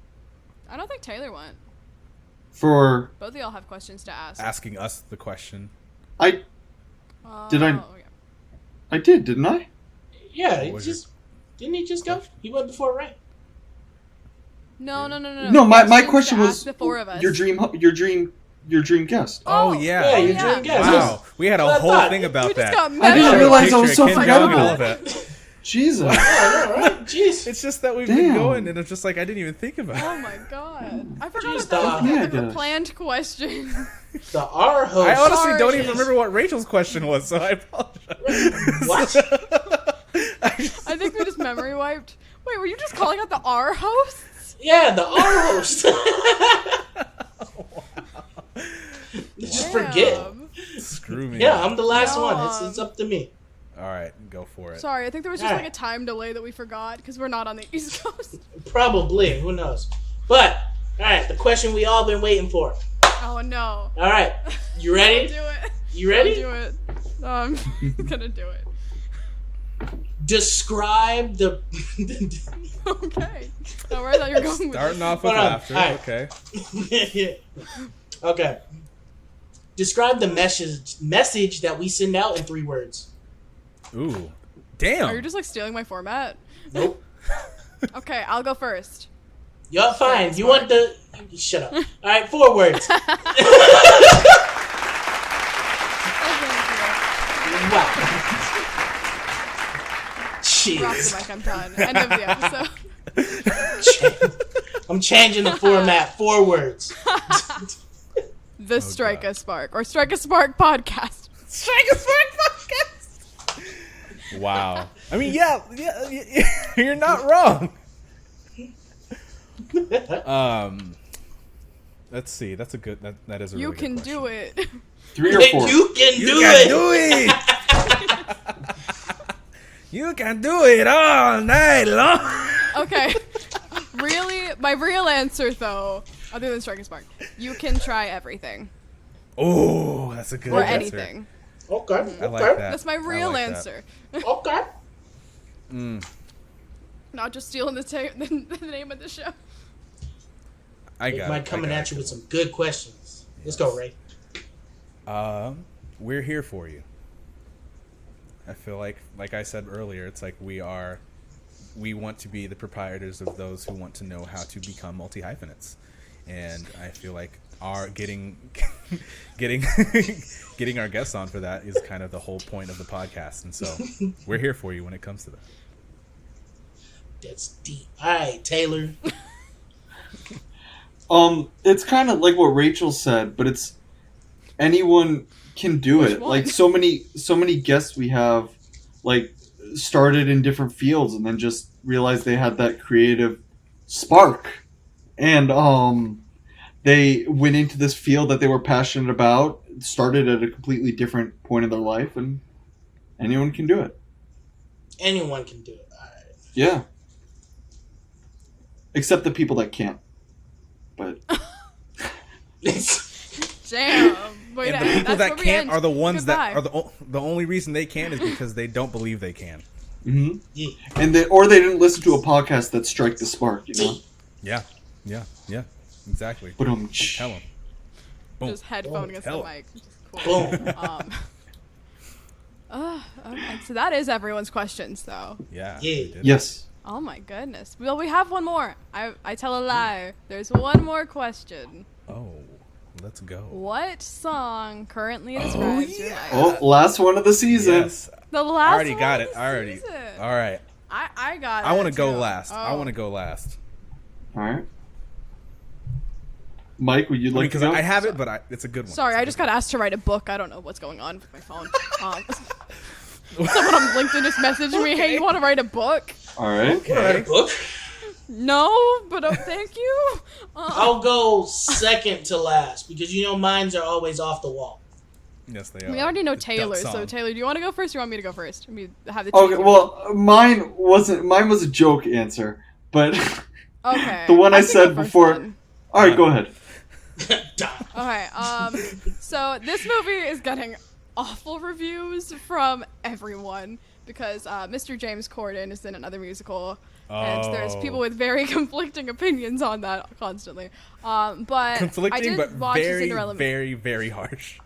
I don't think Taylor went. For Both of y'all have questions to ask. Asking us the question. I did I? Yeah. I did, didn't I? Yeah, didn't he just go? He went before, right? No. No, my question was the four of us. your dream guest. Oh yeah. Yeah, your dream guest. Wow, we had a whole thing about We just that. got I didn't realize I was so Picture, Ken Jeong and all forgettable. of that. Jesus. Yeah, I know, right? Jeez. It's just that we've been going, and it's just like I didn't even think about it. Oh my god. I forgot Jeez, about yeah, the guys. planned question. The R host. I honestly Sorry. don't even remember what Rachel's question was, so I apologize. What? I think we just memory wiped. Wait, were you just calling out the R hosts? Yeah, the R host. Just forget. Damn. Screw me. Yeah, I'm the last No, one. It's up to me. All right, go for it. Sorry, I think there was just Alright. like a time delay that we forgot because we're not on the East Coast. Probably. Who knows? But, all right, the question we all been waiting for. Oh no. All right, you ready? Do it. You ready? Do it. I'm gonna do it. Describe the. Okay. Oh, where I thought you were going with Starting this. off with Hold on. laughter. All right. Okay. Okay. Describe the message that we send out in 3 words. Ooh. Damn. Are you just like stealing my format? Nope. Okay, I'll go first. You're fine. You want the. Shut up. All right, 4 words. Wow. Drop the Jeez. mic, I'm done. End of the episode. I'm changing the format. 4 words. The Strike God. a Spark or Strike a Spark podcast. Strike a Spark podcast. Wow. I mean, yeah, you're not wrong. Let's see. That's a good. That is a. You really can good do it. 3 or 4. You can You do can it. do it. You can do it all night long. Okay. Really, my real answer though, other than Strike a Spark, you can try everything Oh, that's a good or answer. anything. Okay. I Okay. like that. That's my real like that. answer. Okay. Not just stealing the name of the show. I Big got Mike it. coming at you with some good questions. Let's go, Ray. We're here for you. I feel like I said earlier, it's like we want to be the proprietors of those who want to know how to become multi-hyphenates. And I feel like our getting our guests on for that is kind of the whole point of the podcast. And so we're here for you when it comes to that. That's deep. All right, Taylor. It's kind of like what Rachel said, but it's anyone can do Which it. one? Like so many guests we have, like started in different fields and then just realized they had that creative spark, and they went into this field that they were passionate about. Started at a completely different point in their life, and anyone can do it. Anyone can do it. All right. Yeah, except the people that can't. But Damn. Wait, And the people that's that where we can't end. are the ones Goodbye. that are the only reason they can is because they don't believe they can. Mm-hmm. Yeah. And they didn't listen to a podcast that strike the spark, you know. Yeah, exactly. But Tell them. Boom. Just headphone against the Hell. mic. Which is cool. Boom. Okay, so that is everyone's questions, though. Yeah. Yeah. we did. Yes. Oh my goodness. Well, we have one more. I tell a lie. There's one more question. Oh, let's go. What song currently describes your life? Oh, last one of the season. Yes. The last I already one got of it. the I already. season. All right. I got it. I want to go too. last. I Oh. want to go last. All right. Mike, would you like to Because go? I have it, but it's a good one. Sorry, I just got asked to write a book. I don't know what's going on with my phone. Someone on LinkedIn just messaged me, hey, you want to write a book? All right. Write a book. No, but thank you. I'll go second to last because mines are always off the wall. Yes, they are. We already know It's a Taylor, dumb so song. Taylor, do you want to go first or you want me to go first? Have the Okay. Well, mine was a joke answer, but Okay. the one I can go said first before. then. All right, go ahead. Okay, so this movie is getting awful reviews from everyone because Mr. James Corden is in another musical, and there's people with very conflicting opinions on that constantly. But I Conflicting, did but watch the very, Cinderella movie. very, very harsh.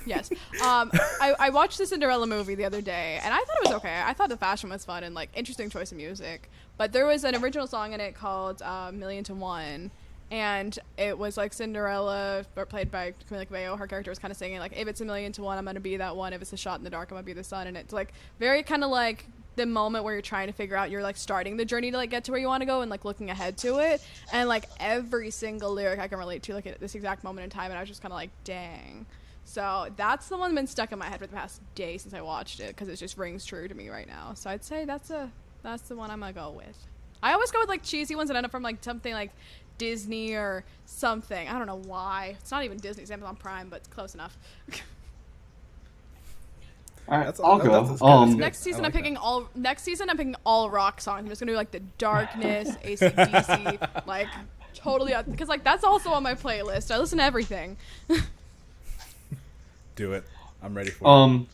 Yes. I watched the Cinderella movie the other day, and I thought it was okay. I thought the fashion was fun and, like, interesting choice of music. But there was an original song in it called Million to One, and it was, like, Cinderella, played by Camila Cabello. Her character was kind of singing, like, if it's a million to one, I'm going to be that one. If it's a shot in the dark, I'm going to be the sun. And it's, like, very kind of, like, the moment where you're trying to figure out, you're, like, starting the journey to, like, get to where you want to go and, like, looking ahead to it. And, like, every single lyric I can relate to, like, at this exact moment in time. And I was just kind of like, dang. So that's the one that's been stuck in my head for the past day since I watched it because it just rings true to me right now. So I'd say that's the one I'm gonna go with. I always go with like cheesy ones that end up from like something like Disney or something. I don't know why. It's not even Disney. It's Amazon Prime, but close enough. All right, That's- I'll that's go. good, that's good. Next season I like I'm picking all rock songs. I'm just gonna do like the Darkness, AC/DC, like totally because like that's also on my playlist. I listen to everything. Do it. I'm ready for it. All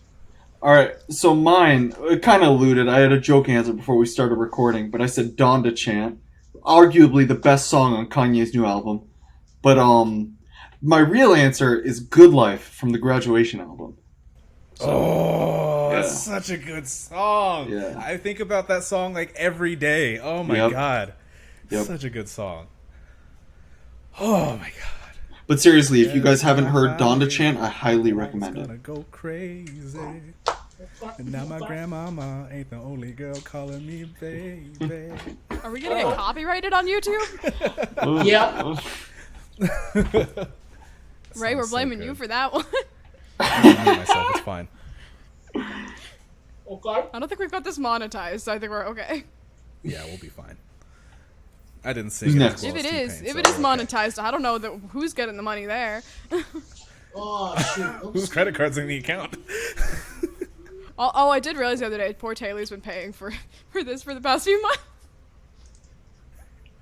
right. So mine kind of alluded. I had a joke answer before we started recording, but I said Donda Chant, arguably the best song on Kanye's new album. But my real answer is Good Life from the Graduation album. Oh, yeah. that's such a good song. Yeah. I think about that song like every day. Oh my Yep. god. Yep. Such a good song. Oh my god. But seriously, if you guys haven't heard Donda Chant, I highly recommend Gonna it. go crazy. And now my grandmama ain't the only girl calling me baby. Are we gonna get copyrighted on YouTube? Yep. Ray, we're Sounds so blaming good. you for that one. I'm blaming myself. It's fine. Okay. I don't think we've got this monetized, so I think we're okay. Yeah, we'll be fine. I didn't sing Who's it next? as well If as it is, T-Pain, if so it is we're okay. monetized, I don't know who's getting the money there. Oh shoot. Whose credit card's in the account? Oh, I did realize the other day, poor Taylor's been paying for this for the past few months.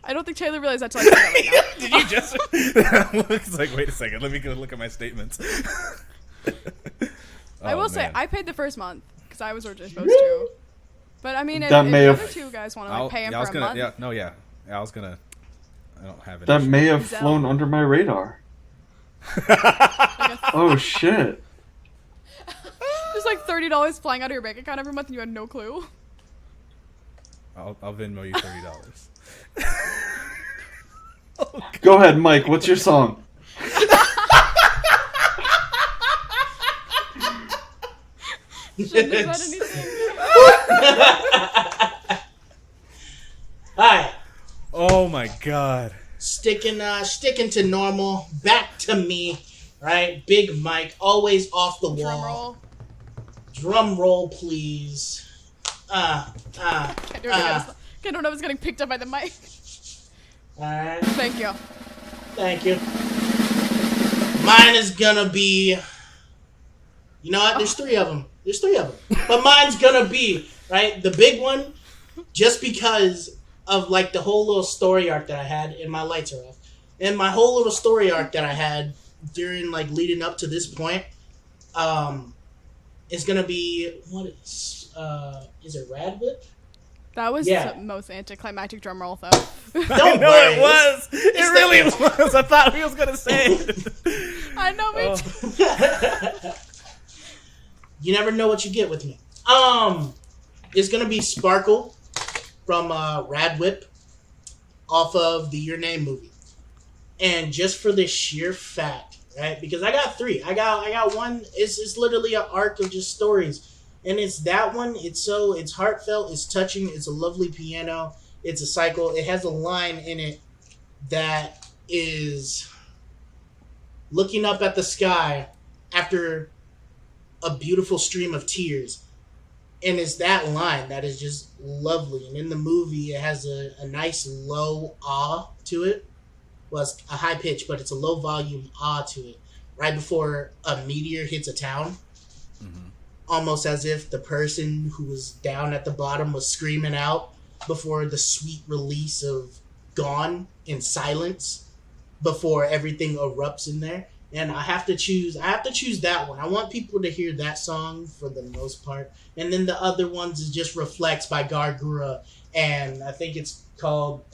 I don't think Taylor realized that till I said that right now. Did you just? It's like, wait a second. Let me go look at my statements. I will say, man. I paid the first month because I was originally supposed to. But I mean, if That the may other have- two guys want to I'll- like pay him yeah, I was for a gonna, month, yeah, no, yeah. I was gonna. I don't have it. That may have Zell. flown under my radar. Oh shit. there's like $30 flying out of your bank account every month, and you had no clue. I'll Venmo you $30. Go ahead, Mike. What's your song? Shouldn't have said anything. Alright. Oh my god. Sticking to normal. Back to me. Right? Big Mike. Always off the Drum wall. roll. Drum roll, please. Can't do it again. Can't do it. I was getting picked up by the mic. Alright. Thank you. Thank you. Mine is gonna be. You know what? There's three of them. But mine's gonna be, right? The big one, just because of like the whole little story arc that I had, and my lights are off. And my whole little story arc that I had during like leading up to this point, is gonna be is it Rad Whip? That was Yeah. the most anticlimactic drum roll, though. Don't No, worry. it was. It really was. I thought he was gonna say it. I know, me too. You never know what you get with me. It's gonna be Sparkle from Rad Whip off of the Your Name movie. And just for the sheer fact, right? Because I got 3. I got one. It's literally an arc of just stories. And it's that one. It's heartfelt. It's touching. It's a lovely piano. It's a cycle. It has a line in it that is looking up at the sky after a beautiful stream of tears. And it's that line that is just lovely. And in the movie, it has a nice low ah to it. Well, it's a high pitch, but it's a low volume ah to it. Right before a meteor hits a town. Mm-hmm. Almost as if the person who was down at the bottom was screaming out before the sweet release of Gone in silence before everything erupts in there. And I have to choose that one. I want people to hear that song for the most part. And then the other ones is just Reflects by Gargura. And I think it's called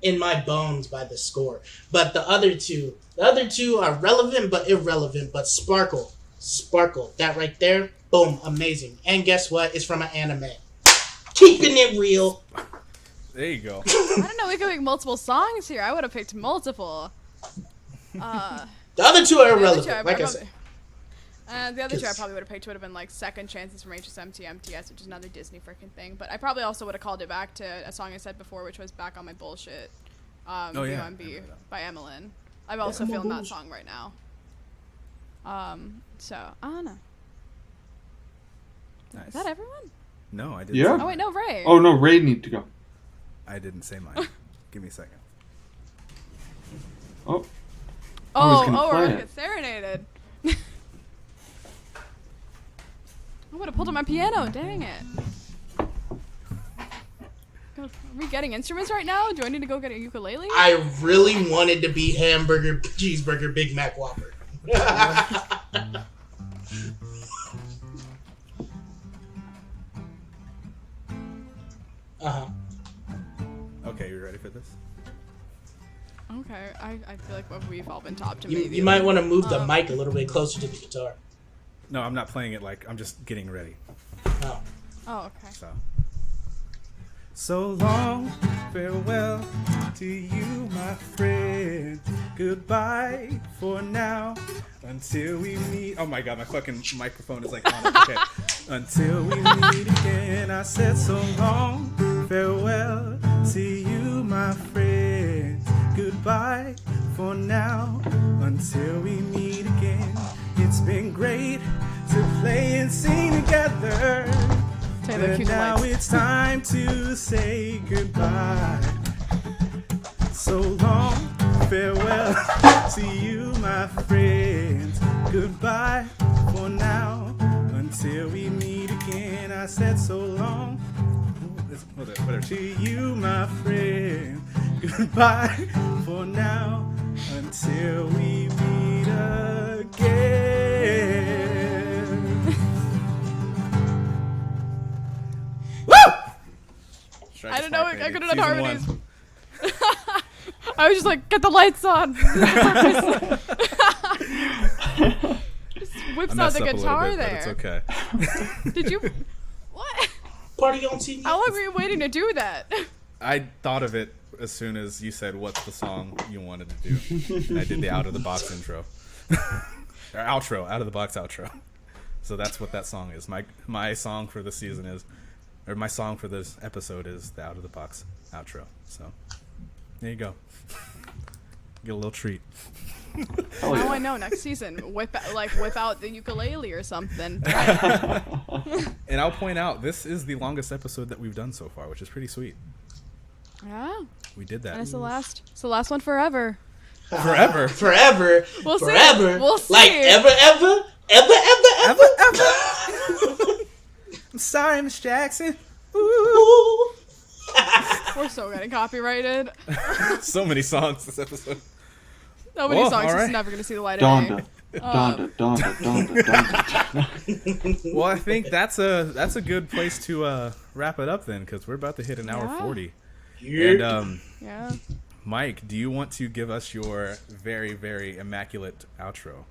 In My Bones by The Score. But the other two are relevant but irrelevant. But Sparkle, that right there, boom, amazing. And guess what? It's from an anime. Keeping it real. There you go. I don't know. We could make multiple songs here. I would have picked multiple. The other two are irrelevant, the like I said. The other two I probably would have picked would have been like Second Chances from HSMT MTS, which is another Disney freaking thing. But I probably also would have called it back to a song I said before, which was Back on My Bullshit, BOMB by Emmeline. I'm also feeling that song right now. So, I don't know. Nice. Is that everyone? No, I didn't. Yeah. Oh, wait, no, Ray. Oh no, Ray need to go. I didn't say mine. Give me a second. Oh. I was gonna we're play gonna it. get serenaded. I would have pulled on my piano, dang it. Are we getting instruments right now? Do I need to go get a ukulele? I really wanted to be hamburger, cheeseburger, Big Mac Whopper. Uh-huh. Okay, you ready for this? Okay, I feel like we've all been taught to You, maybe. you might want to move the mic a little bit closer to the guitar. No, I'm not playing it like I'm just getting ready. Oh. Oh, okay. So long, farewell to you, my friend. Goodbye for now, until we meet. Oh my god, my fucking microphone is like on it. Okay. Until we meet again, I said so long, farewell to you, my friend. Goodbye for now, until we meet again. It's been great to play and sing together. Taylor, But cue the now lights. it's time to say goodbye. So long, farewell to you, my friends. Goodbye for now, until we meet again. I said so long. Whatever. To you, my friend. Goodbye for now, until we meet again. I don't know. I couldn't have harmonies. I was just like, get the lights on. Just whips out the guitar there. It's okay. Did you? What? Party on TV. How long were you waiting to do that? I thought of it as soon as you said, "What's the song you wanted to do?" And I did the out of the box intro, or outro, out of the box outro. So that's what that song is. My song for this season is, or my song for this episode is the out of the box outro. So there you go. Get a little treat. Oh, Now yeah. I know. Next season, whip out the ukulele or something. And I'll point out, this is the longest episode that we've done so far, which is pretty sweet. Yeah, We did that. and it's the last one forever. Forever. Forever. We'll see. Forever. We'll see. Like ever. I'm sorry, Miss Jackson. Ooh. We're so getting copyrighted. So many songs this episode. many Oh, songs all is right. never gonna see the light of day. Donda, Donda, Donda, Donda. Well, I think that's a good place to wrap it up then, because we're about to hit an hour 40. And Yeah. Mike, do you want to give us your very, very immaculate outro?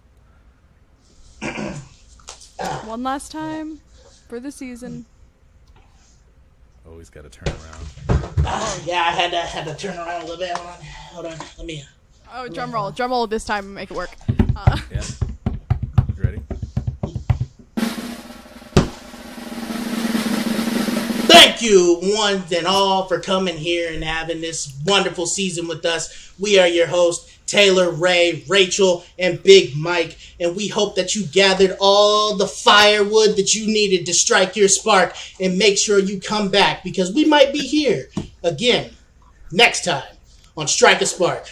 One last time for the season. Always got to turn around. Yeah, I had to turn around a little bit. Hold on. Let me. Oh, drum roll this time and make it work. Yeah. You ready? Thank you, one and all, for coming here and having this wonderful season with us. We are your hosts, Taylor, Ray, Rachel, and Big Mike, and we hope that you gathered all the firewood that you needed to strike your spark, and make sure you come back, because we might be here again next time on Strike a Spark.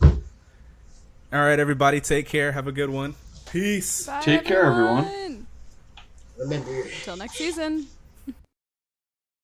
All right, everybody, take care. Have a good one. Peace. Bye, Take care, everyone. Remember, Till next season.